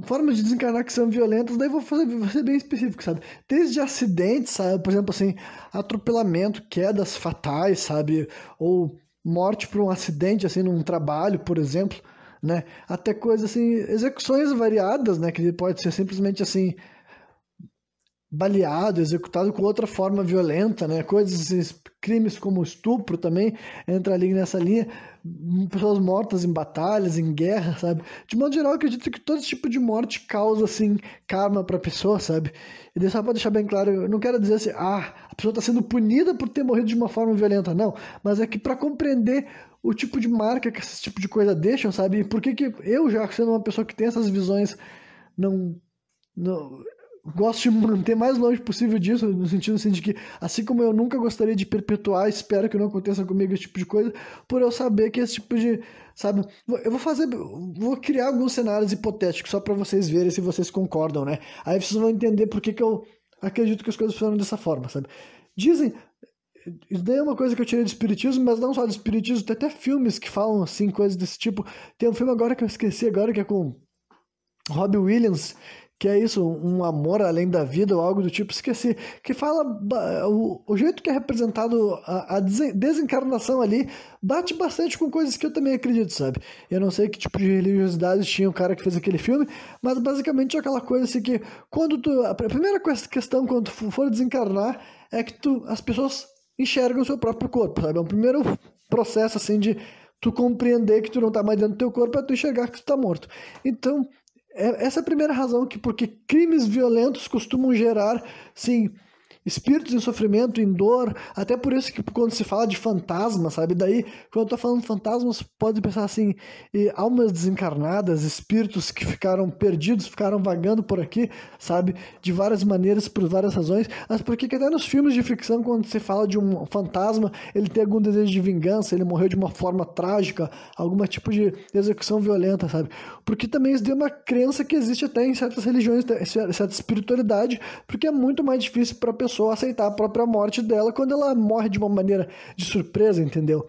formas de desencarnar que são violentas, daí vou ser bem específico, sabe? Desde acidentes, sabe? Por exemplo, assim, atropelamento, quedas fatais, sabe? Ou morte por um acidente, assim, num trabalho, por exemplo, né? Até coisas assim, execuções variadas, né? Que pode ser simplesmente assim, baleado, executado com outra forma violenta, né? Coisas, crimes como estupro também entra ali nessa linha, pessoas mortas em batalhas, em guerra, sabe? De modo geral, eu acredito que todo tipo de morte causa, assim, karma pra pessoa, sabe? E daí só pra deixar bem claro, eu não quero dizer assim, a pessoa tá sendo punida por ter morrido de uma forma violenta, não. Mas é que pra compreender o tipo de marca que esse tipo de coisa deixam, sabe? E por que que eu, já sendo uma pessoa que tem essas visões, não, não gosto de manter mais longe possível disso, no sentido assim de que, assim como eu nunca gostaria de perpetuar, espero que não aconteça comigo esse tipo de coisa, por eu saber que esse tipo de, sabe, eu vou criar alguns cenários hipotéticos só para vocês verem se vocês concordam, né? Aí vocês vão entender por que que eu acredito que as coisas funcionam dessa forma, sabe? Dizem, isso daí é uma coisa que eu tirei do espiritismo, mas não só do espiritismo, tem até filmes que falam assim, coisas desse tipo. Tem um filme agora que eu esqueci agora, que é com Robbie Williams, que é isso, um amor além da vida ou algo do tipo, esqueci, que fala, o jeito que é representado a desencarnação ali, bate bastante com coisas que eu também acredito, sabe? Eu não sei que tipo de religiosidade tinha o cara que fez aquele filme, mas basicamente é aquela coisa assim que, a primeira questão quando tu for desencarnar é que as pessoas enxergam o seu próprio corpo, sabe? É o primeiro processo assim de tu compreender que tu não tá mais dentro do teu corpo, é tu enxergar que tu tá morto. Então, essa é a primeira razão, porque crimes violentos costumam gerar, sim, espíritos em sofrimento, em dor, até por isso que quando se fala de fantasma, sabe, daí, quando eu tô falando fantasmas, pode pensar assim, almas desencarnadas, espíritos que ficaram perdidos, ficaram vagando por aqui, sabe, de várias maneiras, por várias razões, mas porque até nos filmes de ficção, quando se fala de um fantasma, ele tem algum desejo de vingança, ele morreu de uma forma trágica, algum tipo de execução violenta, sabe, porque também isso deu uma crença que existe até em certas religiões, certa espiritualidade, porque é muito mais difícil para a pessoa aceitar a própria morte dela quando ela morre de uma maneira de surpresa, entendeu?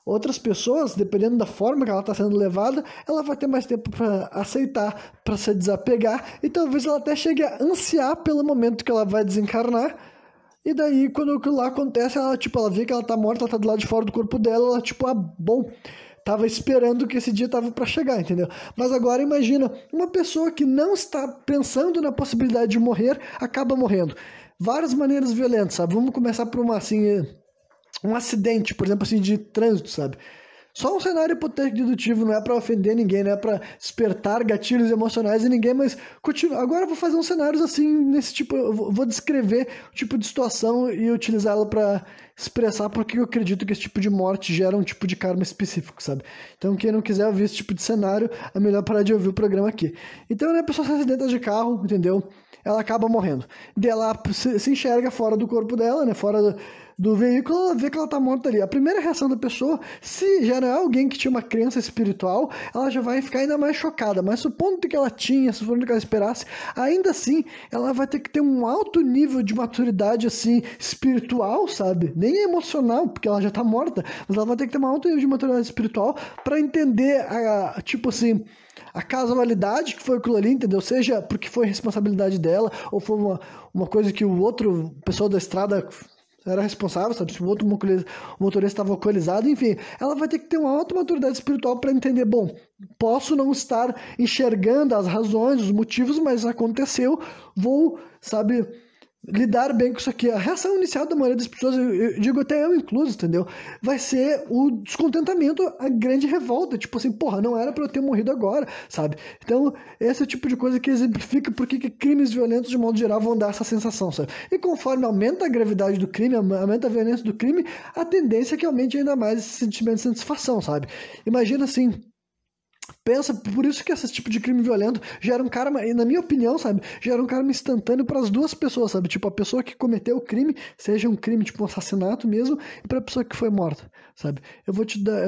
Outras pessoas, dependendo da forma que ela está sendo levada, ela vai ter mais tempo para aceitar, para se desapegar, e talvez ela até chegue a ansiar pelo momento que ela vai desencarnar. E daí, quando aquilo lá acontece, ela vê que ela tá morta, ela tá do lado de fora do corpo dela, ela bom, tava esperando que esse dia tava para chegar, entendeu? Mas agora imagina, uma pessoa que não está pensando na possibilidade de morrer, acaba morrendo. Várias maneiras violentas, sabe? Vamos começar por um acidente, por exemplo, assim, de trânsito, sabe? Só um cenário hipotético dedutivo, não é para ofender ninguém, não é para despertar gatilhos emocionais em ninguém, mas agora eu vou fazer uns cenários assim, nesse tipo, eu vou descrever o tipo de situação e utilizá-la para expressar porque eu acredito que esse tipo de morte gera um tipo de karma específico, sabe? Então quem não quiser ouvir esse tipo de cenário, é melhor parar de ouvir o programa aqui. Então, né, a pessoa se acidenta de carro, entendeu? Ela acaba morrendo. Daí ela se enxerga fora do corpo dela, né, fora do veículo, ela vê que ela tá morta ali. A primeira reação da pessoa, se já não é alguém que tinha uma crença espiritual, ela já vai ficar ainda mais chocada. Mas supondo que ela tinha, supondo que ela esperasse, ainda assim, ela vai ter que ter um alto nível de maturidade, assim, espiritual, sabe? Nem emocional, porque ela já tá morta, mas ela vai ter que ter um alto nível de maturidade espiritual para entender, tipo assim, a casualidade que foi aquilo ali, entendeu? Seja porque foi responsabilidade dela, ou foi uma coisa que o outro pessoal da estrada era responsável, sabe? Se o outro motorista estava alcoolizado, enfim, ela vai ter que ter uma alta maturidade espiritual para entender, bom, posso não estar enxergando as razões, os motivos, mas aconteceu, vou, sabe, lidar bem com isso aqui. A reação inicial da maioria das pessoas, eu digo até eu incluso, entendeu? Vai ser o descontentamento, a grande revolta, tipo assim, porra, não era pra eu ter morrido agora, sabe? Então, esse é o tipo de coisa que exemplifica porque que crimes violentos, de modo geral, vão dar essa sensação, sabe? E conforme aumenta a gravidade do crime, aumenta a violência do crime, a tendência é que aumente ainda mais esse sentimento de satisfação, sabe? Imagina assim, Pensa, por isso que esse tipo de crime violento gera um karma, e na minha opinião, sabe, gera um karma instantâneo para as duas pessoas, sabe, tipo, a pessoa que cometeu o crime, seja um crime tipo um assassinato mesmo, e para a pessoa que foi morta, sabe. Eu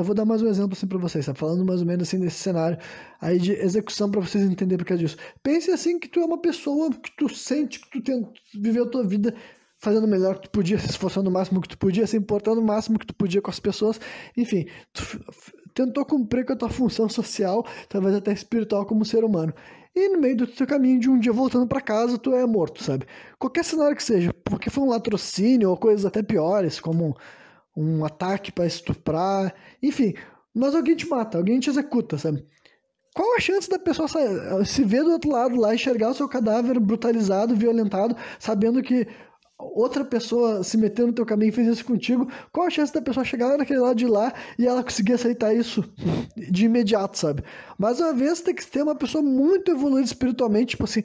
vou dar mais um exemplo assim para vocês, sabe, falando mais ou menos assim desse cenário aí de execução para vocês entenderem por causa disso. Pense assim que tu é uma pessoa que tu sente que viveu a tua vida fazendo o melhor que tu podia, se esforçando o máximo que tu podia, se importando o máximo que tu podia com as pessoas, enfim, tentou cumprir com a tua função social, talvez até espiritual como ser humano. E no meio do teu caminho, de um dia voltando para casa, tu é morto, sabe? Qualquer cenário que seja, porque foi um latrocínio ou coisas até piores, como um ataque para estuprar, enfim, mas alguém te mata, alguém te executa, sabe? Qual a chance da pessoa se ver do outro lado lá, enxergar o seu cadáver brutalizado, violentado, sabendo que outra pessoa se meteu no teu caminho e fez isso contigo? Qual a chance da pessoa chegar lá naquele lado de lá e ela conseguir aceitar isso de imediato, sabe? Mais uma vez, tem que ter uma pessoa muito evoluída espiritualmente, tipo assim,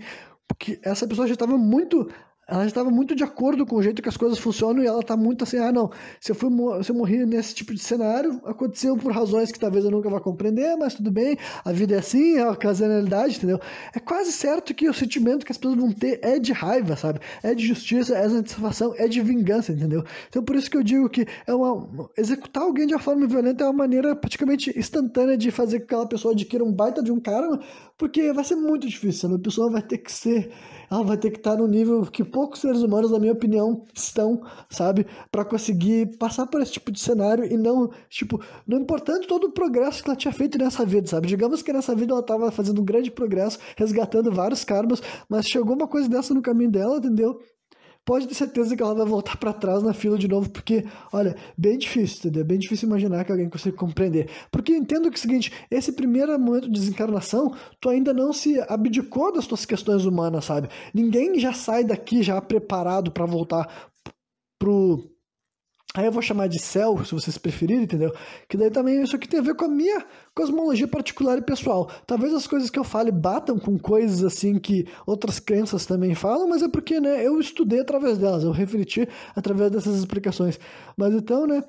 porque essa pessoa já estava muito. Ela estava muito de acordo com o jeito que as coisas funcionam e ela tá muito assim, ah, não, se eu morri nesse tipo de cenário, aconteceu por razões que talvez eu nunca vá compreender, mas tudo bem, a vida é assim, é a ocasionalidade, entendeu? É quase certo que o sentimento que as pessoas vão ter é de raiva, sabe? É de justiça, é de satisfação, é de vingança, entendeu? Então por isso que eu digo que executar alguém de uma forma violenta é uma maneira praticamente instantânea de fazer com que aquela pessoa adquira um baita de um karma, porque vai ser muito difícil, sabe? A pessoa vai ter que ser, ela vai ter que estar no nível que poucos seres humanos, na minha opinião, estão, sabe? Para conseguir passar por esse tipo de cenário e não, tipo, não importando todo o progresso que ela tinha feito nessa vida, sabe? Digamos que nessa vida ela estava fazendo um grande progresso, resgatando vários karmas, mas chegou uma coisa dessa no caminho dela, entendeu? Pode ter certeza que ela vai voltar para trás na fila de novo, porque, olha, bem difícil, entendeu? Bem difícil imaginar que alguém consiga compreender. Porque entendo que é o seguinte, esse primeiro momento de desencarnação, tu ainda não se abdicou das tuas questões humanas, sabe? Ninguém já sai daqui já preparado para voltar pro... Aí eu vou chamar de céu, se vocês preferirem, entendeu? Que daí também isso aqui tem a ver com a minha cosmologia particular e pessoal. Talvez as coisas que eu fale batam com coisas assim que outras crenças também falam, mas é porque, né, eu estudei através delas, eu refleti através dessas explicações. Mas então, né,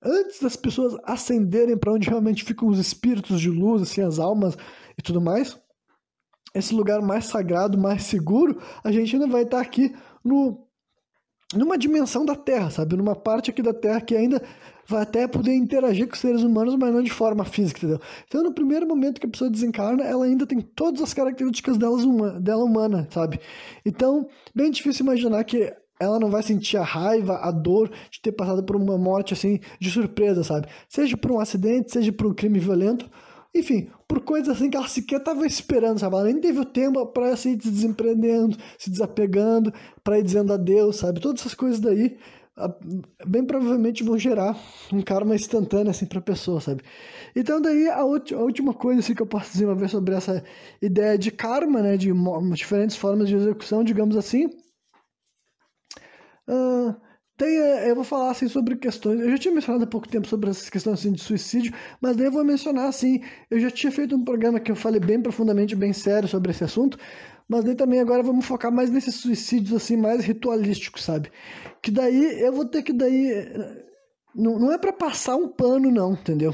antes das pessoas ascenderem para onde realmente ficam os espíritos de luz, assim, as almas e tudo mais, esse lugar mais sagrado, mais seguro, a gente ainda vai estar aqui numa dimensão da Terra, sabe? Numa parte aqui da Terra que ainda vai até poder interagir com os seres humanos, mas não de forma física, entendeu? Então, no primeiro momento que a pessoa desencarna, ela ainda tem todas as características dela humana, sabe? Então, bem difícil imaginar que ela não vai sentir a raiva, a dor de ter passado por uma morte, assim, de surpresa, sabe? Seja por um acidente, seja por um crime violento, enfim, por coisas assim que ela sequer estava esperando, sabe? Ela nem teve o tempo para ir se desempreendendo, se desapegando, para ir dizendo adeus, sabe? Todas essas coisas daí, bem provavelmente vão gerar um karma instantâneo, assim, para a pessoa, sabe? Então daí a última coisa, assim, que eu posso dizer uma vez sobre essa ideia de karma, né? De diferentes formas de execução, digamos assim. Eu vou falar assim sobre questões. Eu já tinha mencionado há pouco tempo sobre essas questões assim, de suicídio, mas daí eu vou mencionar assim. Eu já tinha feito um programa que eu falei bem profundamente, bem sério sobre esse assunto, mas daí também agora vamos focar mais nesses suicídios assim, mais ritualísticos, sabe? Que daí eu vou ter que não é para passar um pano, não, entendeu?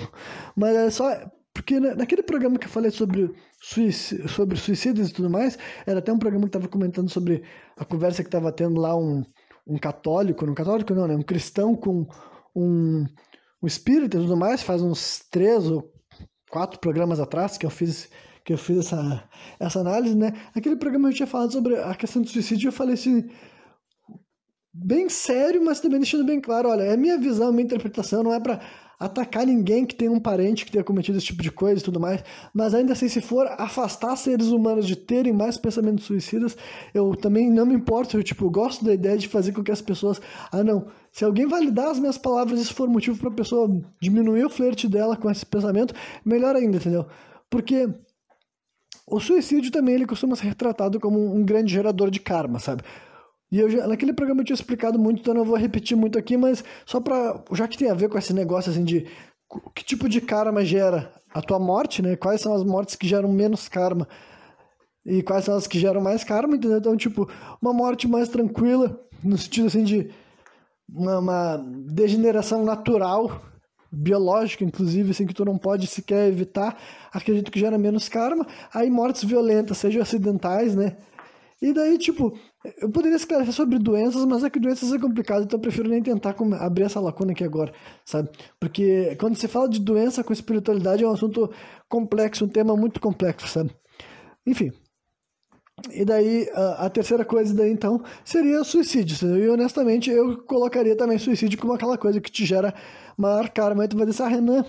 Mas é só. Porque naquele programa que eu falei sobre suicídios e tudo mais, era até um programa que estava comentando sobre a conversa que estava tendo lá um católico não, né? Um cristão com um espírita e tudo mais, faz uns 3 ou 4 programas atrás que eu fiz essa análise, né? Aquele programa eu tinha falado sobre a questão do suicídio, eu falei assim, bem sério, mas também deixando bem claro, olha, é minha visão, minha interpretação, não é para atacar ninguém que tenha um parente que tenha cometido esse tipo de coisa e tudo mais, mas ainda assim, se for afastar seres humanos de terem mais pensamentos suicidas, eu também não me importo, eu gosto da ideia de fazer com que as pessoas, não, se alguém validar as minhas palavras e isso for motivo para a pessoa diminuir o flerte dela com esse pensamento, melhor ainda, entendeu? Porque o suicídio também, ele costuma ser retratado como um grande gerador de karma, sabe? E naquele programa eu tinha explicado muito, então eu não vou repetir muito aqui, mas só já que tem a ver com esse negócio assim de que tipo de karma gera a tua morte, né? Quais são as mortes que geram menos karma e quais são as que geram mais karma, entendeu? Então, uma morte mais tranquila, no sentido assim de uma degeneração natural biológica, inclusive, assim, que tu não pode sequer evitar, acredito que gera menos karma. Aí mortes violentas, sejam acidentais, né? E daí, tipo, eu poderia esclarecer sobre doenças, mas é que doenças é complicado, então eu prefiro nem tentar abrir essa lacuna aqui agora, sabe? Porque quando se fala de doença com espiritualidade é um assunto complexo, um tema muito complexo, sabe? Enfim. E daí, a terceira coisa daí, então, seria suicídio, entendeu? E honestamente, eu colocaria também suicídio como aquela coisa que te gera maior karma. Aí tu vai dizer, Renan,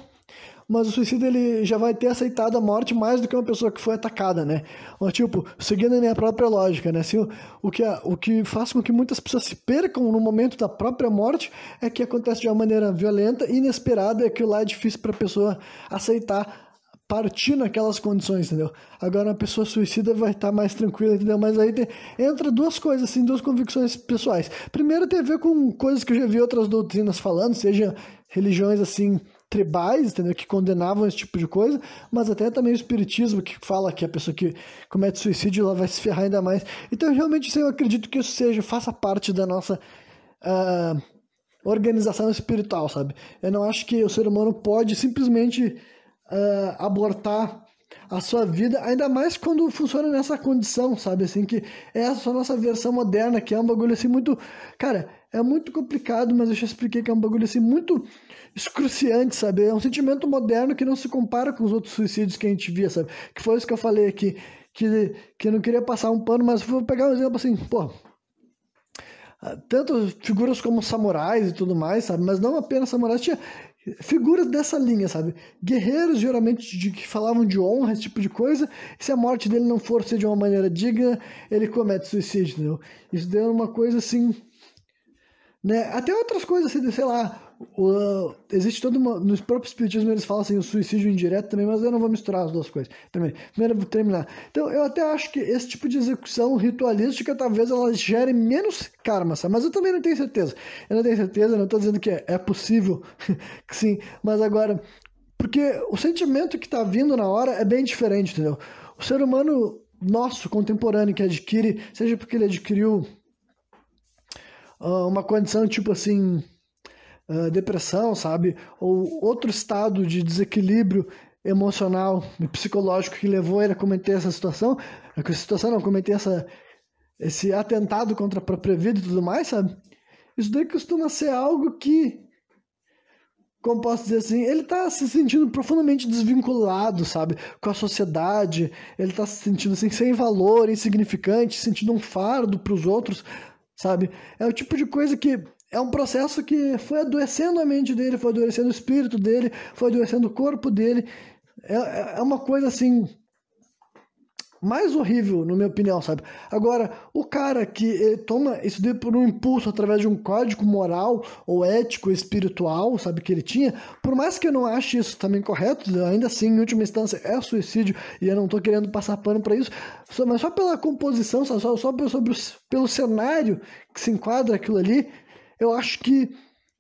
mas o suicídio ele já vai ter aceitado a morte mais do que uma pessoa que foi atacada, né? Ou, tipo, seguindo a minha própria lógica, né? Assim, o que faz com que muitas pessoas se percam no momento da própria morte é que acontece de uma maneira violenta, inesperada, e aquilo lá é difícil para a pessoa aceitar partir naquelas condições, entendeu? Agora uma pessoa suicida vai estar mais tranquila, entendeu? Mas aí entra duas coisas, assim, duas convicções pessoais. Primeiro tem a ver com coisas que eu já vi outras doutrinas falando, seja religiões, assim, tribais, entendeu? Que condenavam esse tipo de coisa, mas até também o espiritismo, que fala que a pessoa que comete suicídio, ela vai se ferrar ainda mais. Então, realmente, assim, eu acredito que isso faça parte da nossa organização espiritual, sabe? Eu não acho que o ser humano pode simplesmente abortar a sua vida, ainda mais quando funciona nessa condição, sabe, assim, que é essa nossa versão moderna, que é um bagulho assim muito, cara, é muito complicado, mas eu já expliquei que é um bagulho assim muito excruciante, sabe, é um sentimento moderno que não se compara com os outros suicídios que a gente via, sabe, que foi isso que eu falei aqui, que eu não queria passar um pano, mas vou pegar um exemplo assim, pô, tanto figuras como samurais e tudo mais, sabe, mas não apenas samurais, tinha figuras dessa linha, sabe? Guerreiros, geralmente, que falavam de honra, esse tipo de coisa. E se a morte dele não for ser de uma maneira digna, ele comete suicídio, entendeu? Isso deu uma coisa assim, né? Até outras coisas, assim, sei lá. Existe todo uma. No próprio espiritismo eles falam assim, o suicídio indireto também, mas eu não vou misturar as duas coisas. Primeiro eu vou terminar. Então, eu até acho que esse tipo de execução ritualística talvez ela gere menos karma, sabe? Mas eu também não tenho certeza. Eu não tenho certeza, não estou dizendo que é possível que sim, mas agora. Porque o sentimento que está vindo na hora é bem diferente, entendeu? O ser humano nosso, contemporâneo, que adquire, seja porque ele adquiriu uma condição tipo assim, depressão, sabe? Ou outro estado de desequilíbrio emocional e psicológico que levou ele a cometer essa situação, cometer esse atentado contra a própria vida e tudo mais, sabe? Isso daí costuma ser algo que, como posso dizer assim, ele tá se sentindo profundamente desvinculado, sabe? Com a sociedade, ele tá se sentindo assim, sem valor, insignificante, sentindo um fardo pros outros, sabe? É o tipo de coisa que é um processo que foi adoecendo a mente dele, foi adoecendo o espírito dele, foi adoecendo o corpo dele. É uma coisa assim mais horrível, na minha opinião, sabe? Agora, o cara que toma isso daí por um impulso através de um código moral ou ético, espiritual, sabe, que ele tinha, por mais que eu não ache isso também correto, ainda assim, em última instância, é suicídio e eu não tô querendo passar pano para isso, mas só pela composição, só pelo cenário que se enquadra aquilo ali, eu acho que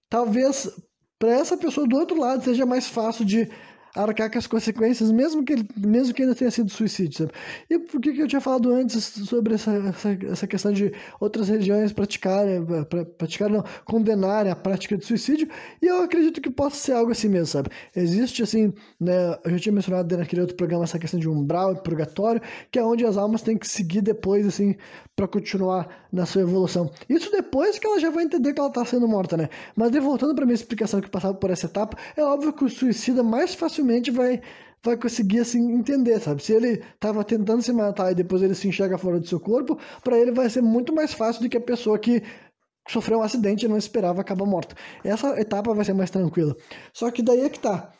talvez para essa pessoa do outro lado seja mais fácil de arcar com as consequências, mesmo que ainda tenha sido suicídio, sabe? E por que eu tinha falado antes sobre essa questão de outras religiões não, condenarem a prática de suicídio, e eu acredito que possa ser algo assim mesmo, sabe? Existe, assim, né, eu já tinha mencionado naquele outro programa essa questão de umbral e purgatório, que é onde as almas têm que seguir depois, assim, para continuar na sua evolução. Isso depois que ela já vai entender que ela está sendo morta, né? Mas voltando para minha explicação que passava por essa etapa, é óbvio que o suicida mais facilmente vai conseguir assim entender, sabe? Se ele estava tentando se matar e depois ele se enxerga fora do seu corpo, para ele vai ser muito mais fácil do que a pessoa que sofreu um acidente e não esperava acabar morta. Essa etapa vai ser mais tranquila. Só que daí é que tá.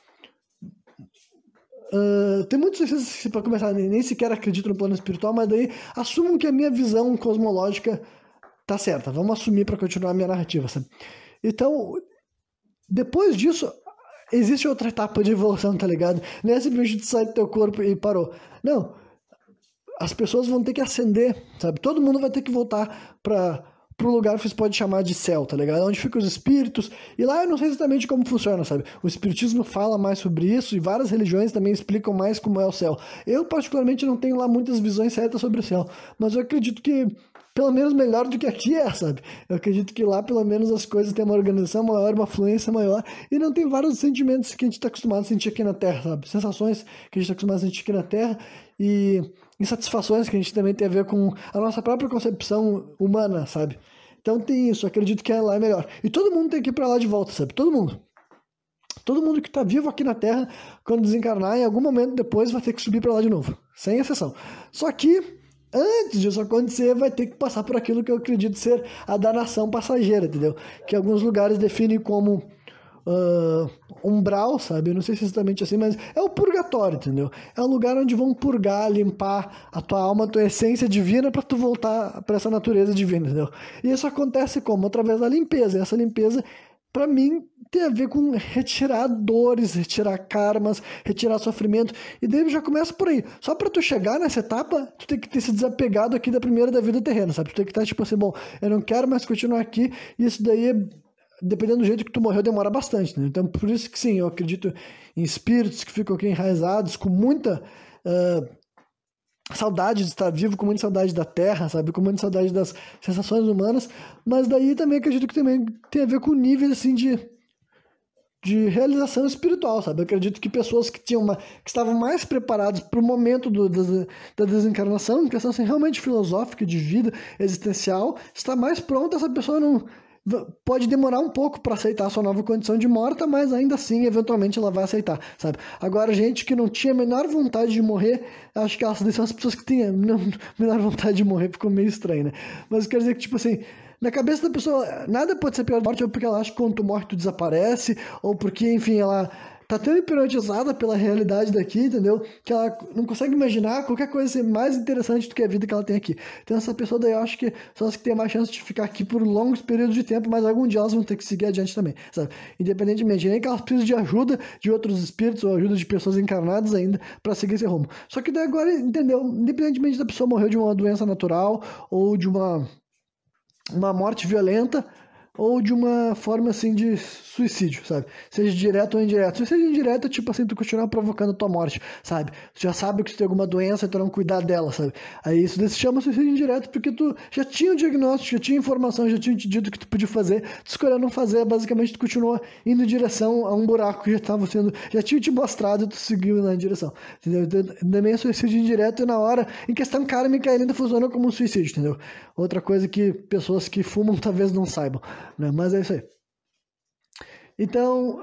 Tem muitos suicidas que, para começar, nem sequer acreditam no plano espiritual, mas daí assumam que a minha visão cosmológica tá certa. Vamos assumir para continuar a minha narrativa, sabe? Então, depois disso, existe outra etapa de evolução, tá ligado? Não é simplesmente sair do teu corpo e parou. Não. As pessoas vão ter que ascender, sabe? Todo mundo vai ter que voltar pro lugar que você pode chamar de céu, tá ligado? Onde ficam os espíritos. E lá eu não sei exatamente como funciona, sabe? O espiritismo fala mais sobre isso e várias religiões também explicam mais como é o céu. Eu, particularmente, não tenho lá muitas visões certas sobre o céu. Mas eu acredito que pelo menos melhor do que aqui sabe? Eu acredito que lá, pelo menos, as coisas têm uma organização maior, uma fluência maior, e não tem vários sentimentos que a gente está acostumado a sentir aqui na Terra, sabe? Sensações que a gente está acostumado a sentir aqui na Terra, e insatisfações que a gente também tem a ver com a nossa própria concepção humana, sabe? Então tem isso, acredito que lá é melhor. E todo mundo tem que ir pra lá de volta, sabe? Todo mundo. Todo mundo que está vivo aqui na Terra, quando desencarnar, em algum momento depois vai ter que subir para lá de novo, sem exceção. Só que, antes disso acontecer, vai ter que passar por aquilo que eu acredito ser a danação passageira, entendeu? Que alguns lugares definem como umbral, sabe? Eu não sei se é exatamente assim, mas é o purgatório, entendeu? É um lugar onde vão purgar, limpar a tua alma, a tua essência divina para tu voltar para essa natureza divina, entendeu? E isso acontece como? Através da limpeza. E essa limpeza, para mim, tem a ver com retirar dores, retirar karmas, retirar sofrimento. E daí já começa por aí. Só para tu chegar nessa etapa, tu tem que ter se desapegado aqui da primeira da vida terrena, sabe? Tu tem que estar tipo assim, bom, eu não quero mais continuar aqui. E isso daí, dependendo do jeito que tu morreu, demora bastante, né? Então, por isso que sim, eu acredito em espíritos que ficam aqui enraizados, com muita saudade de estar vivo, com muita saudade da terra, sabe? Com muita saudade das sensações humanas. Mas daí também acredito que também tem a ver com níveis, assim, de realização espiritual, sabe? Eu acredito que pessoas que estavam mais preparadas para o momento da desencarnação, em questão assim, realmente filosófica, de vida existencial, está mais pronta. Essa pessoa não pode demorar um pouco para aceitar a sua nova condição de morta, mas ainda assim, eventualmente, ela vai aceitar, sabe? Agora, gente que não tinha a menor vontade de morrer, acho que essas são as pessoas que têm a menor vontade de morrer, ficou meio estranho, né? Mas eu quero dizer que, tipo assim, na cabeça da pessoa, nada pode ser pior da morte, ou porque ela acha que quando tu morre tu desaparece, ou porque, enfim, ela tá tão hipnotizada pela realidade daqui, entendeu? Que ela não consegue imaginar qualquer coisa ser mais interessante do que a vida que ela tem aqui. Então essa pessoa daí eu acho que são as que têm mais chance de ficar aqui por longos períodos de tempo, mas algum dia elas vão ter que seguir adiante também, sabe? Independentemente, nem que elas precisem de ajuda de outros espíritos ou ajuda de pessoas encarnadas ainda para seguir esse rumo. Só que daí agora, entendeu? Independentemente da pessoa morrer de uma doença natural ou de uma morte violenta, ou de uma forma assim de suicídio, sabe? Seja direto ou indireto. Se seja indireto, tipo assim, tu continuar provocando tua morte, sabe? Tu já sabe que tu tem alguma doença e tu não cuidar dela, sabe? Aí isso se chama suicídio indireto porque tu já tinha o diagnóstico, já tinha informação, já tinha te dito o que tu podia fazer, tu escolheu não fazer, basicamente tu continuou indo em direção a um buraco que já tinha te mostrado e tu seguiu na direção, entendeu? Então, também é suicídio indireto e na hora, em questão kármica, ele ainda funciona como um suicídio, entendeu? Outra coisa que pessoas que fumam talvez não saibam, né? Mas é isso aí. Então,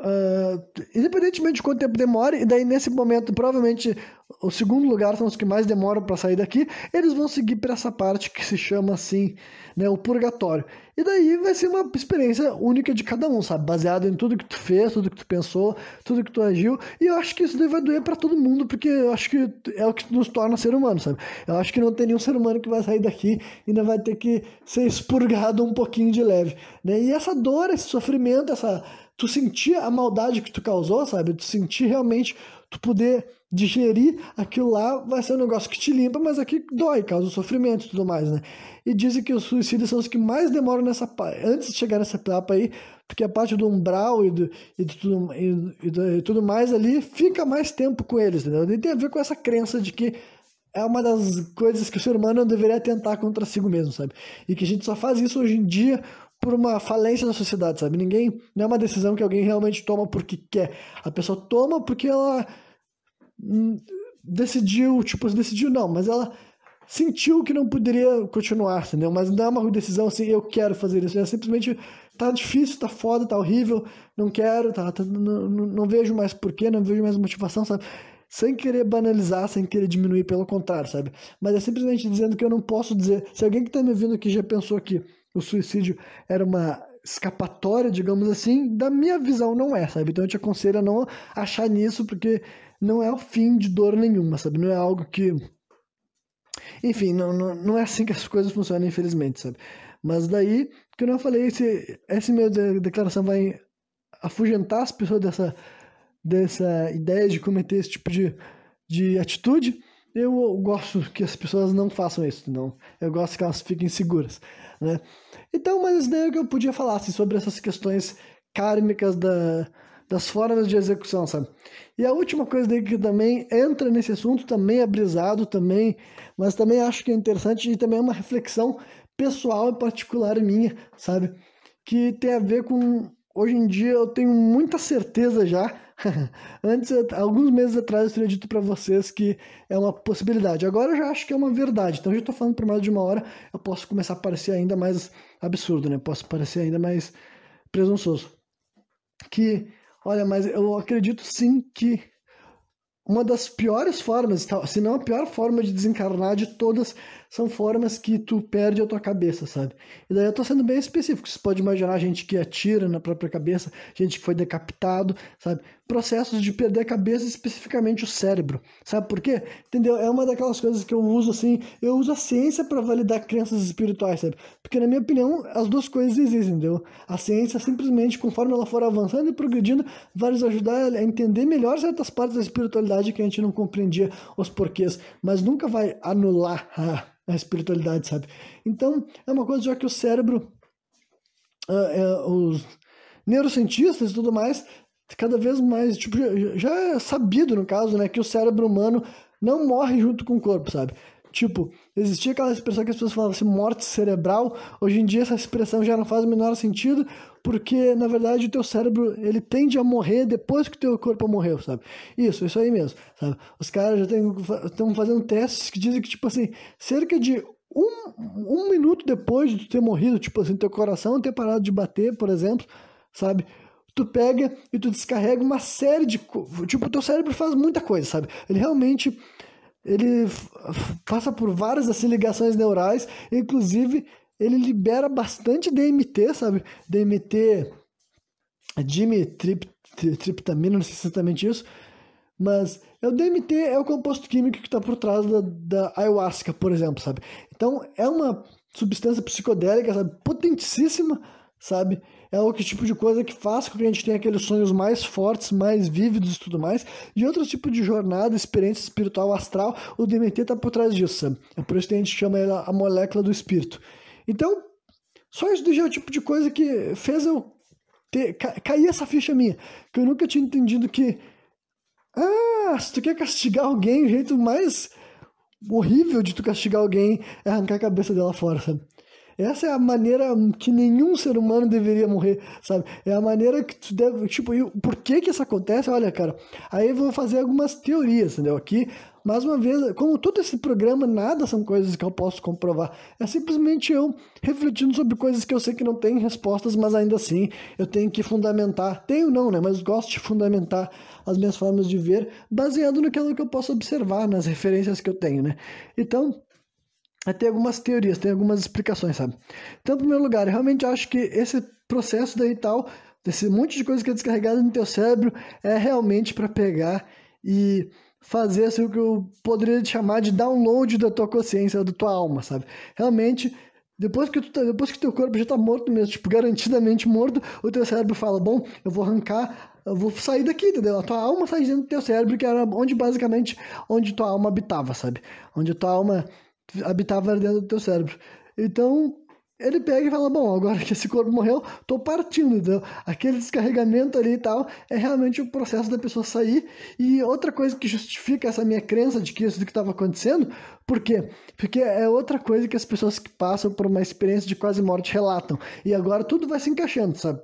independentemente de quanto tempo demore, e daí nesse momento, provavelmente, o segundo lugar são os que mais demoram para sair daqui, eles vão seguir para essa parte que se chama assim, né, o purgatório. E daí vai ser uma experiência única de cada um, sabe? Baseado em tudo que tu fez, tudo que tu pensou, tudo que tu agiu. E eu acho que isso daí vai doer para todo mundo, porque eu acho que é o que nos torna ser humano, sabe? Eu acho que não tem nenhum ser humano que vai sair daqui e ainda vai ter que ser expurgado um pouquinho de leve, né? E essa dor, esse sofrimento, tu sentir a maldade que tu causou, sabe? Tu sentir realmente, tu poder digerir aquilo lá, vai ser um negócio que te limpa, mas aqui dói, causa sofrimento e tudo mais, né? E dizem que os suicidas são os que mais demoram antes de chegar nessa etapa aí, porque a parte do umbral e tudo mais ali fica mais tempo com eles, entendeu? E tem a ver com essa crença de que é uma das coisas que o ser humano não deveria tentar contra si mesmo, sabe? E que a gente só faz isso hoje em dia por uma falência da sociedade, sabe? Não é uma decisão que alguém realmente toma porque quer. A pessoa toma porque ela decidiu não, mas ela sentiu que não poderia continuar, entendeu? Mas não é uma decisão assim, eu quero fazer isso. É simplesmente, tá difícil, tá foda, tá horrível, não quero, não vejo mais porquê, não vejo mais motivação, sabe? Sem querer banalizar, sem querer diminuir, pelo contrário, sabe? Mas é simplesmente dizendo que eu não posso dizer. Se alguém que tá me ouvindo aqui já pensou que o suicídio era uma escapatória, digamos assim, da minha visão não é, sabe? Então eu te aconselho a não achar nisso, porque não é o fim de dor nenhuma, sabe? Não é algo que... Enfim, não é assim que as coisas funcionam, infelizmente, sabe? Mas daí, que eu não falei, essa minha declaração vai afugentar as pessoas dessa ideia de cometer esse tipo de atitude. Eu gosto que as pessoas não façam isso, não. Eu gosto que elas fiquem seguras, né? Então, mas isso daí é o que eu podia falar, assim, sobre essas questões kármicas das formas de execução, sabe? E a última coisa daí que também entra nesse assunto, também é brisado, também, mas também acho que é interessante e também é uma reflexão pessoal e particular minha, sabe? Que tem a ver com... Hoje em dia eu tenho muita certeza já. Antes, alguns meses atrás, eu teria dito para vocês que é uma possibilidade. Agora eu já acho que é uma verdade. Então, eu já estou falando por mais de uma hora, eu posso começar a parecer ainda mais absurdo, né? Posso parecer ainda mais presunçoso. Que, olha, mas eu acredito sim que uma das piores formas, se não a pior forma de desencarnar de todas, são formas que tu perde a tua cabeça, sabe? E daí eu tô sendo bem específico. Você pode imaginar gente que atira na própria cabeça, gente que foi decapitado, sabe? Processos de perder a cabeça, especificamente o cérebro. Sabe por quê? Entendeu? É uma daquelas coisas que eu uso assim, eu uso a ciência para validar crenças espirituais, sabe? Porque na minha opinião, as duas coisas existem, entendeu? A ciência simplesmente, conforme ela for avançando e progredindo, vai nos ajudar a entender melhor certas partes da espiritualidade que a gente não compreendia os porquês, mas nunca vai anular a espiritualidade, sabe? Então, é uma coisa já que o cérebro, os neurocientistas e tudo mais, cada vez mais, tipo, já é sabido, no caso, né, que o cérebro humano não morre junto com o corpo, sabe? Tipo, existia aquela expressão que as pessoas falavam assim, morte cerebral. Hoje em dia essa expressão já não faz o menor sentido, porque, na verdade, o teu cérebro, ele tende a morrer depois que o teu corpo morreu, sabe? Isso aí mesmo, sabe? Os caras já estão fazendo testes que dizem que, tipo assim, cerca de um minuto depois de tu ter morrido, tipo assim, teu coração ter parado de bater, por exemplo, sabe? Tu pega e tu descarrega uma série de... Tipo, o teu cérebro faz muita coisa, sabe? Ele realmente... Ele passa por várias assim, ligações neurais, inclusive ele libera bastante DMT, sabe? DMT, triptamina, não sei se é exatamente isso, mas o DMT é o composto químico que está por trás da ayahuasca, por exemplo, sabe? Então é uma substância psicodélica, sabe? Potentíssima, sabe? É o tipo de coisa que faz com que a gente tenha aqueles sonhos mais fortes, mais vívidos e tudo mais. E outros tipos de jornada, experiência espiritual, astral, o DMT está por trás disso, sabe? É por isso que a gente chama ela a molécula do espírito. Então, só isso já é o tipo de coisa que fez eu cair essa ficha minha. Que eu nunca tinha entendido que... se tu quer castigar alguém, o jeito mais horrível de tu castigar alguém é arrancar a cabeça dela fora, sabe? Essa é a maneira que nenhum ser humano deveria morrer, sabe? É a maneira que tu deve... Tipo, por que que isso acontece? Olha, cara, aí eu vou fazer algumas teorias, entendeu? Aqui, mais uma vez, como todo esse programa, nada são coisas que eu posso comprovar. É simplesmente eu refletindo sobre coisas que eu sei que não tem respostas, mas ainda assim eu tenho que fundamentar. Tenho não, né? Mas gosto de fundamentar as minhas formas de ver, baseado naquilo que eu posso observar, nas referências que eu tenho, né? Então... tem algumas teorias, tem algumas explicações, sabe? Então, em primeiro lugar, eu realmente acho que esse processo daí tal, desse monte de coisa que é descarregada no teu cérebro, é realmente para pegar e fazer assim, o que eu poderia chamar de download da tua consciência, da tua alma, sabe? Realmente, depois que teu corpo já tá morto mesmo, tipo, garantidamente morto, o teu cérebro fala, bom, eu vou sair daqui, entendeu? A tua alma sai dentro do teu cérebro, que era onde tua alma habitava, sabe? Onde tua alma habitava dentro do teu cérebro. Então, ele pega e fala, bom, agora que esse corpo morreu, tô partindo, entendeu? Aquele descarregamento ali e tal, é realmente o processo da pessoa sair. E outra coisa que justifica essa minha crença de que isso que estava acontecendo, por quê? Porque é outra coisa que as pessoas que passam por uma experiência de quase morte relatam. E agora tudo vai se encaixando, sabe?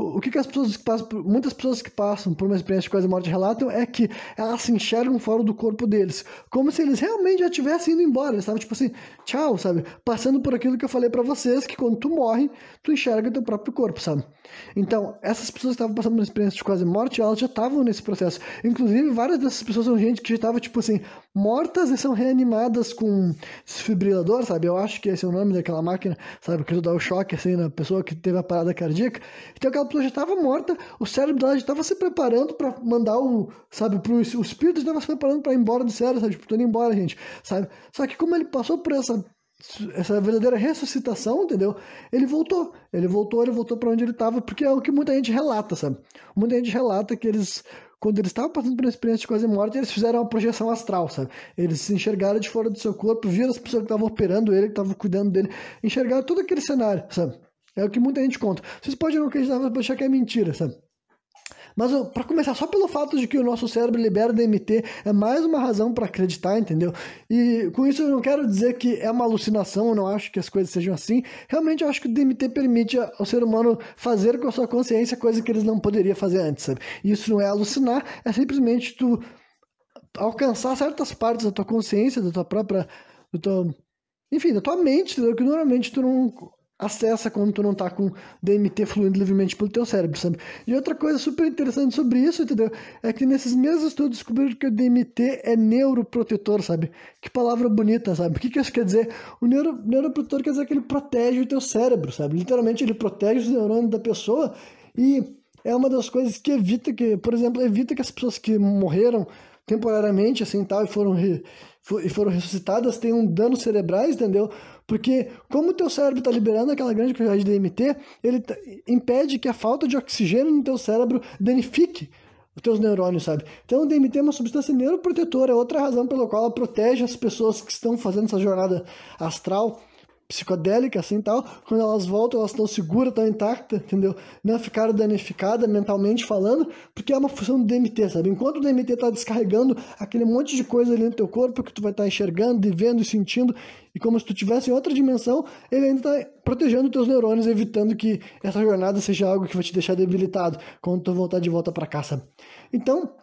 O que as pessoas que passam, muitas pessoas que passam por uma experiência de quase morte relatam é que elas se enxergam fora do corpo deles, como se eles realmente já tivessem ido embora, eles estavam tipo assim, tchau, sabe? Passando por aquilo que eu falei pra vocês, que quando tu morre, tu enxerga teu próprio corpo, sabe? Então, essas pessoas que estavam passando por uma experiência de quase morte, elas já estavam nesse processo. Inclusive, várias dessas pessoas são gente que já estava tipo assim, mortas e são reanimadas com desfibrilador, sabe? Eu acho que esse é o nome daquela máquina, sabe? Que dá o choque assim na pessoa que teve a parada cardíaca. Então, aquela pessoa já estava morta, o cérebro dela já estava se preparando para mandar o espírito estava se preparando para ir embora do cérebro, sabe? Tipo, tô indo embora, gente, sabe? Só que como ele passou por essa verdadeira ressuscitação, entendeu? Ele voltou para onde ele estava, porque é o que muita gente relata, sabe? Muita gente relata que quando eles estavam passando por uma experiência de quase morte, eles fizeram uma projeção astral, sabe? Eles se enxergaram de fora do seu corpo, viram as pessoas que estavam operando ele, que estavam cuidando dele, enxergaram todo aquele cenário, sabe? É o que muita gente conta. Vocês podem não acreditar, mas achar que é mentira, sabe? Mas para começar, só pelo fato de que o nosso cérebro libera DMT é mais uma razão para acreditar, entendeu? E com isso eu não quero dizer que é uma alucinação, eu não acho que as coisas sejam assim. Realmente eu acho que o DMT permite ao ser humano fazer com a sua consciência coisa que eles não poderiam fazer antes, sabe? E isso não é alucinar, é simplesmente tu alcançar certas partes da tua consciência, da tua própria, do teu, enfim, da tua mente, entendeu? Que normalmente tu não acessa quando tu não tá com DMT fluindo livremente pelo teu cérebro, sabe? E outra coisa super interessante sobre isso, entendeu? É que nesses mesmos estudos descobriram que o DMT é neuroprotetor, sabe? Que palavra bonita, sabe? O que que isso quer dizer? O neuroprotetor quer dizer que ele protege o teu cérebro, sabe? Literalmente ele protege os neurônios da pessoa e é uma das coisas que evita que, por exemplo, evita que as pessoas que morreram temporariamente, assim, tal, e foram ressuscitadas, tenham danos cerebrais, entendeu? Porque como o teu cérebro está liberando aquela grande quantidade de DMT, ele impede que a falta de oxigênio no teu cérebro danifique os teus neurônios, sabe? Então o DMT é uma substância neuroprotetora, é outra razão pela qual ela protege as pessoas que estão fazendo essa jornada astral, psicodélica, assim, tal, quando elas voltam, elas estão seguras, estão intactas, entendeu? Não ficaram danificadas mentalmente falando, porque é uma função do DMT, sabe? Enquanto o DMT está descarregando aquele monte de coisa ali no teu corpo que tu vai estar enxergando, e vendo e sentindo, e como se tu estivesse em outra dimensão, ele ainda está protegendo os teus neurônios, evitando que essa jornada seja algo que vai te deixar debilitado quando tu voltar de volta para cá, sabe? Então,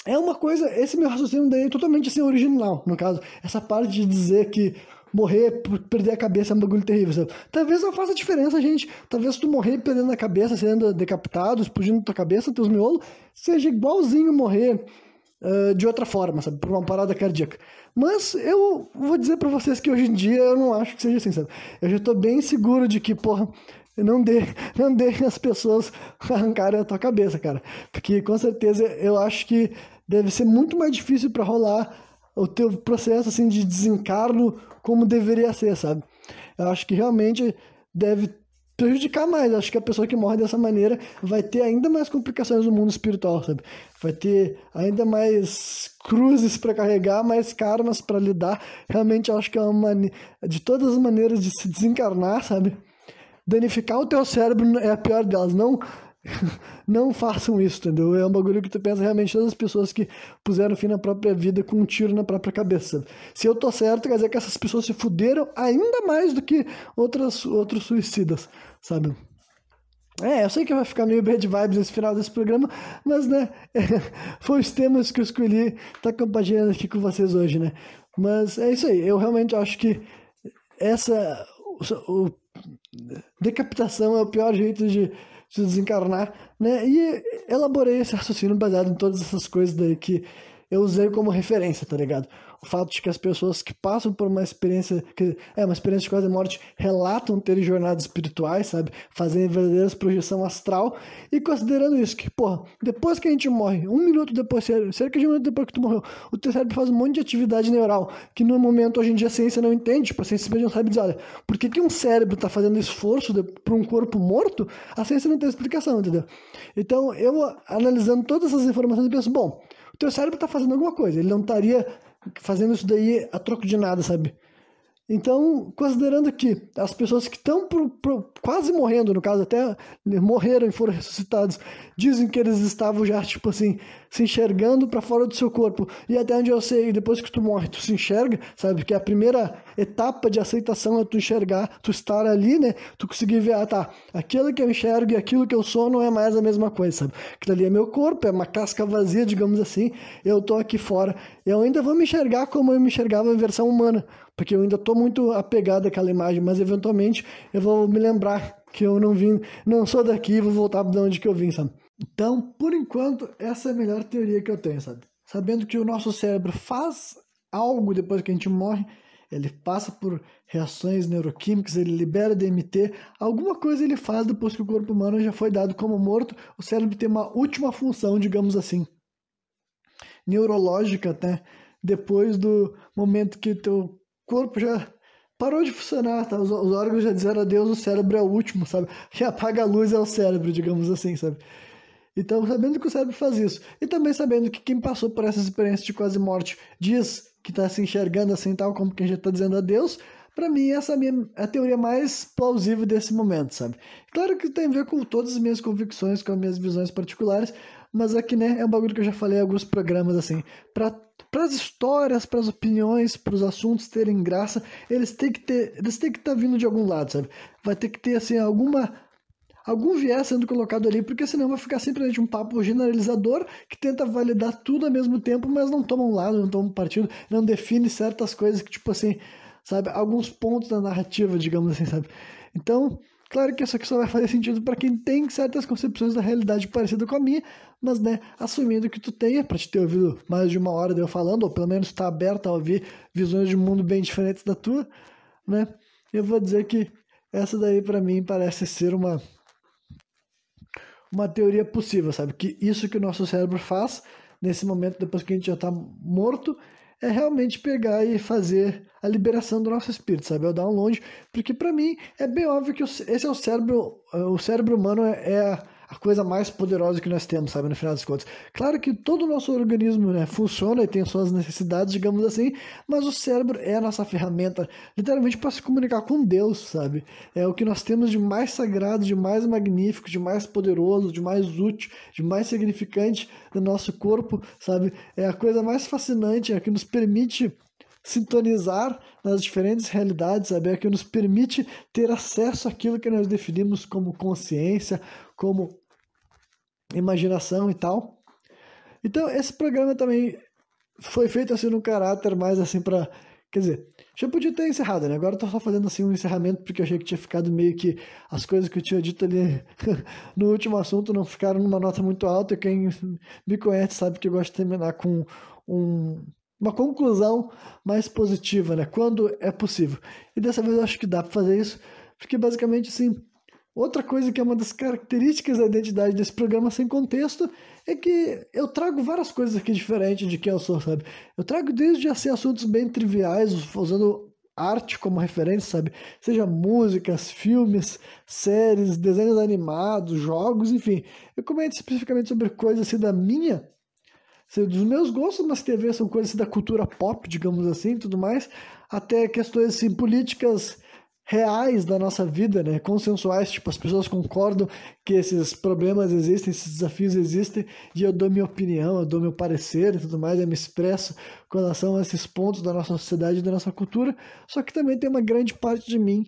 é uma coisa, esse meu raciocínio daí é totalmente assim, original, no caso, essa parte de dizer que morrer por perder a cabeça é um bagulho terrível, sabe? Talvez não faça diferença, gente. Talvez tu morrer perdendo a cabeça, sendo decapitado, explodindo tua cabeça, teus miolos, seja igualzinho morrer de outra forma, sabe? Por uma parada cardíaca. Mas eu vou dizer pra vocês que hoje em dia eu não acho que seja assim, sabe? Eu já tô bem seguro de que, porra, não dê as pessoas arrancarem a tua cabeça, cara. Porque com certeza eu acho que deve ser muito mais difícil pra rolar o teu processo assim de desencarno como deveria ser, sabe? Eu acho que realmente deve prejudicar mais. Eu acho que a pessoa que morre dessa maneira vai ter ainda mais complicações no mundo espiritual, sabe? Vai ter ainda mais cruzes para carregar, mais karmas para lidar. Realmente eu acho que é uma de todas as maneiras de se desencarnar, sabe? Danificar o teu cérebro é a pior delas. Não façam isso, entendeu? É um bagulho que tu pensa realmente todas as pessoas que puseram fim na própria vida com um tiro na própria cabeça. Se eu tô certo, quer dizer que essas pessoas se fuderam ainda mais do que outros suicidas, sabe? Eu sei que vai ficar meio bad vibes nesse final desse programa, mas, né, foi os temas que eu escolhi estar compartilhando aqui com vocês hoje, né? Mas é isso aí, eu realmente acho que essa decapitação é o pior jeito de se desencarnar, né? E elaborei esse raciocínio baseado em todas essas coisas daí que eu usei como referência, tá ligado? O fato de que as pessoas que passam por uma experiência de quase morte, relatam terem jornadas espirituais, sabe? Fazem verdadeiras projeção astral e considerando isso, que, porra, depois que a gente morre, um minuto depois, cerca de um minuto depois que tu morreu, o teu cérebro faz um monte de atividade neural que no momento, hoje em dia, a ciência não entende, tipo, a ciência simplesmente não sabe dizer, olha, por que um cérebro tá fazendo esforço para um corpo morto? A ciência não tem explicação, entendeu? Então, eu, analisando todas essas informações, eu penso, bom, o teu cérebro tá fazendo alguma coisa, ele não estaria fazendo isso daí a troco de nada, sabe? Então, considerando que as pessoas que estão quase morrendo, no caso, até morreram e foram ressuscitados, dizem que eles estavam já, tipo assim, se enxergando para fora do seu corpo. E até onde eu sei, depois que tu morre, tu se enxerga, sabe? Que a primeira etapa de aceitação é tu enxergar, tu estar ali, né? Tu conseguir ver, tá, aquilo que eu enxergo e aquilo que eu sou não é mais a mesma coisa, sabe? Aquilo ali é meu corpo, é uma casca vazia, digamos assim, eu tô aqui fora. Eu ainda vou me enxergar como eu me enxergava em versão humana, porque eu ainda tô muito apegado àquela imagem, mas eventualmente eu vou me lembrar que eu não sou daqui e vou voltar de onde que eu vim, sabe? Então, por enquanto, essa é a melhor teoria que eu tenho, sabe? Sabendo que o nosso cérebro faz algo depois que a gente morre, ele passa por reações neuroquímicas, ele libera DMT, alguma coisa ele faz depois que o corpo humano já foi dado como morto, o cérebro tem uma última função, digamos assim, neurológica, né? Depois do momento que o teu corpo já parou de funcionar, tá? Os órgãos já disseram adeus, o cérebro é o último, sabe? Quem apaga a luz é o cérebro, digamos assim, sabe? Então, sabendo que o cérebro faz isso, e também sabendo que quem passou por essas experiências de quase morte diz que está se enxergando assim, tal, como quem já está dizendo adeus, Pra mim, essa é a teoria mais plausível desse momento, sabe? Claro que tem a ver com todas as minhas convicções, com as minhas visões particulares, mas aqui, né, é um bagulho que eu já falei em alguns programas, assim, para as histórias, para as opiniões, para os assuntos terem graça, eles têm que estar vindo de algum lado, sabe? Vai ter que ter, assim, algum viés sendo colocado ali, porque senão vai ficar simplesmente um papo generalizador que tenta validar tudo ao mesmo tempo, mas não toma um lado, não toma um partido, não define certas coisas que, tipo assim, sabe, alguns pontos da narrativa, digamos assim, sabe? Então, claro que isso aqui só vai fazer sentido para quem tem certas concepções da realidade parecida com a minha, mas, né, assumindo que tu tenha, para te ter ouvido mais de uma hora de eu falando, ou pelo menos estar aberto a ouvir visões de mundo bem diferentes da tua, né, eu vou dizer que essa daí para mim parece ser uma teoria possível, sabe? Que isso que o nosso cérebro faz nesse momento, depois que a gente já está morto, é realmente pegar e fazer a liberação do nosso espírito, sabe? É o download, porque para mim é bem óbvio que esse é o cérebro humano é a coisa mais poderosa que nós temos, sabe? No final das contas. Claro que todo o nosso organismo, né, funciona e tem suas necessidades, digamos assim, mas o cérebro é a nossa ferramenta, literalmente para se comunicar com Deus, sabe? É o que nós temos de mais sagrado, de mais magnífico, de mais poderoso, de mais útil, de mais significante do nosso corpo, sabe? É a coisa mais fascinante, é a que nos permite sintonizar nas diferentes realidades, sabe? É a que nos permite ter acesso àquilo que nós definimos como consciência, como imaginação e tal. Então, esse programa também foi feito assim num caráter mais assim para, quer dizer, já podia ter encerrado, né? Agora eu tô só fazendo assim um encerramento porque eu achei que tinha ficado meio que as coisas que eu tinha dito ali no último assunto não ficaram numa nota muito alta, e quem me conhece sabe que eu gosto de terminar com uma conclusão mais positiva, né? Quando é possível. E dessa vez eu acho que dá para fazer isso, porque basicamente assim, outra coisa que é uma das características da identidade desse programa sem contexto é que eu trago várias coisas aqui diferentes de quem eu sou, sabe? Eu trago desde assim, assuntos bem triviais, usando arte como referência, sabe? Seja músicas, filmes, séries, desenhos animados, jogos, enfim. Eu comento especificamente sobre coisas assim da minha, assim, dos meus gostos, mas TV são coisas assim, da cultura pop, digamos assim, tudo mais, até questões assim, políticas reais da nossa vida, né, consensuais, tipo, as pessoas concordam que esses problemas existem, esses desafios existem, e eu dou minha opinião, eu dou meu parecer e tudo mais, eu me expresso com relação a esses pontos da nossa sociedade e da nossa cultura, só que também tem uma grande parte de mim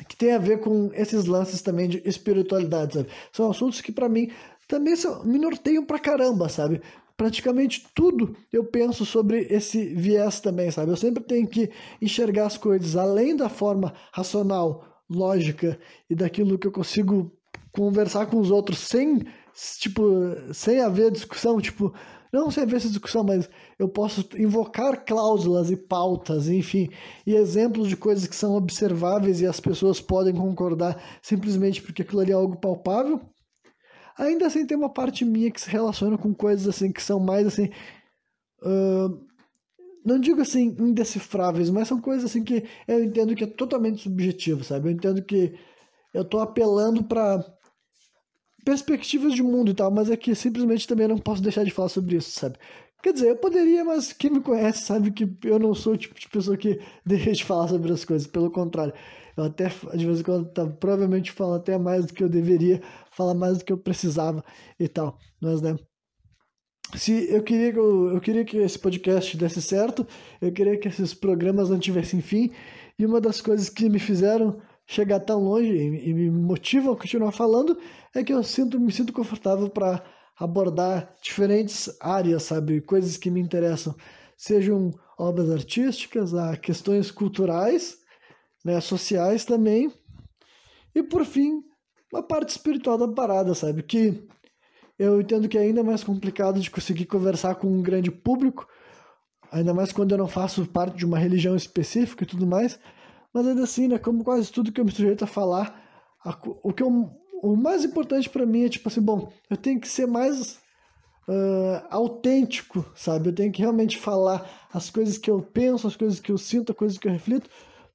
que tem a ver com esses lances também de espiritualidade, sabe? São assuntos que para mim também me norteiam pra caramba, sabe? Praticamente tudo eu penso sobre esse viés também, sabe? Eu sempre tenho que enxergar as coisas além da forma racional, lógica e daquilo que eu consigo conversar com os outros tipo, sem haver discussão, tipo, não sem haver essa discussão, mas eu posso invocar cláusulas e pautas, enfim, e exemplos de coisas que são observáveis e as pessoas podem concordar simplesmente porque aquilo ali é algo palpável. Ainda assim tem uma parte minha que se relaciona com coisas assim que são mais assim, não digo assim indecifráveis, mas são coisas assim que eu entendo que é totalmente subjetivo, sabe? Eu entendo que eu tô apelando para perspectivas de mundo e tal, mas é que simplesmente também não posso deixar de falar sobre isso, sabe? Quer dizer, eu poderia, mas quem me conhece sabe que eu não sou o tipo de pessoa que deixa de falar sobre as coisas, pelo contrário. Eu até, de vez em quando, provavelmente falo até mais do que eu deveria, falar mais do que eu precisava e tal. Mas, né? Se eu queria que esse podcast desse certo, eu queria que esses programas não tivessem fim, e uma das coisas que me fizeram chegar tão longe e me motivam a continuar falando é que eu me sinto confortável para abordar diferentes áreas, sabe? Coisas que me interessam, sejam obras artísticas, a questões culturais, né, sociais também, e por fim, uma parte espiritual da parada, sabe? Que eu entendo que é ainda mais complicado de conseguir conversar com um grande público, ainda mais quando eu não faço parte de uma religião específica e tudo mais, mas ainda assim, né, como quase tudo que eu me sujeito a falar, o mais importante para mim é tipo assim, bom, eu tenho que ser mais autêntico, sabe? Eu tenho que realmente falar as coisas que eu penso, as coisas que eu sinto, as coisas que eu reflito,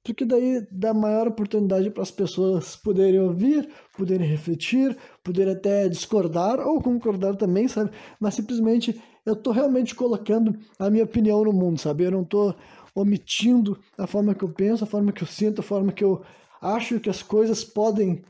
porque daí dá maior oportunidade para as pessoas poderem ouvir, poderem refletir, poderem até discordar ou concordar também, sabe? Mas simplesmente eu tô realmente colocando a minha opinião no mundo, sabe? Eu não tô omitindo a forma que eu penso, a forma que eu sinto, a forma que eu acho que as coisas podem...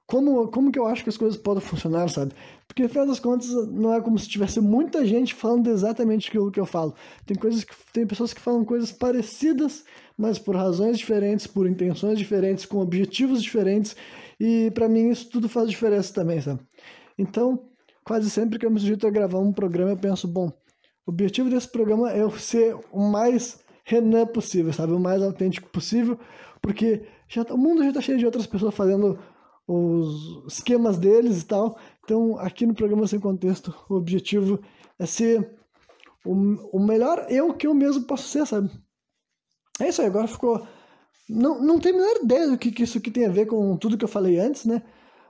Como que eu acho que as coisas podem funcionar, sabe? Porque, no final das contas, não é como se tivesse muita gente falando exatamente aquilo que eu falo. Tem pessoas que falam coisas parecidas, mas por razões diferentes, por intenções diferentes, com objetivos diferentes, e pra mim isso tudo faz diferença também, sabe? Então, quase sempre que eu me sujeito a gravar um programa, eu penso, bom, o objetivo desse programa é eu ser o mais Renan possível, sabe? O mais autêntico possível, porque o mundo já tá cheio de outras pessoas fazendo os esquemas deles e tal. Então, aqui no programa Sem Contexto, o objetivo é ser o melhor eu que eu mesmo posso ser, sabe? É isso aí, agora ficou... Não tenho a menor ideia do que isso aqui tem a ver com tudo que eu falei antes, né?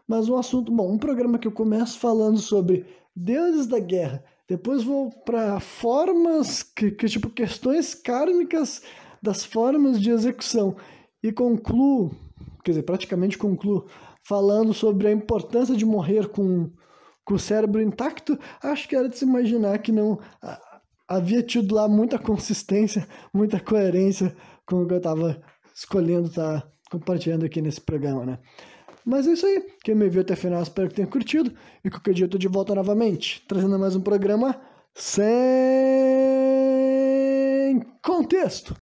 Mas um assunto... Bom, um programa que eu começo falando sobre deuses da guerra, depois vou para formas, tipo, questões kármicas das formas de execução, e concluo, quer dizer, praticamente concluo, falando sobre a importância de morrer com o cérebro intacto. Acho que era de se imaginar que não havia tido lá muita consistência, muita coerência com o que eu estava escolhendo estar compartilhando aqui nesse programa, né? Mas é isso aí. Quem me viu até o final, espero que tenha curtido. E qualquer dia eu tô de volta novamente, trazendo mais um programa sem contexto.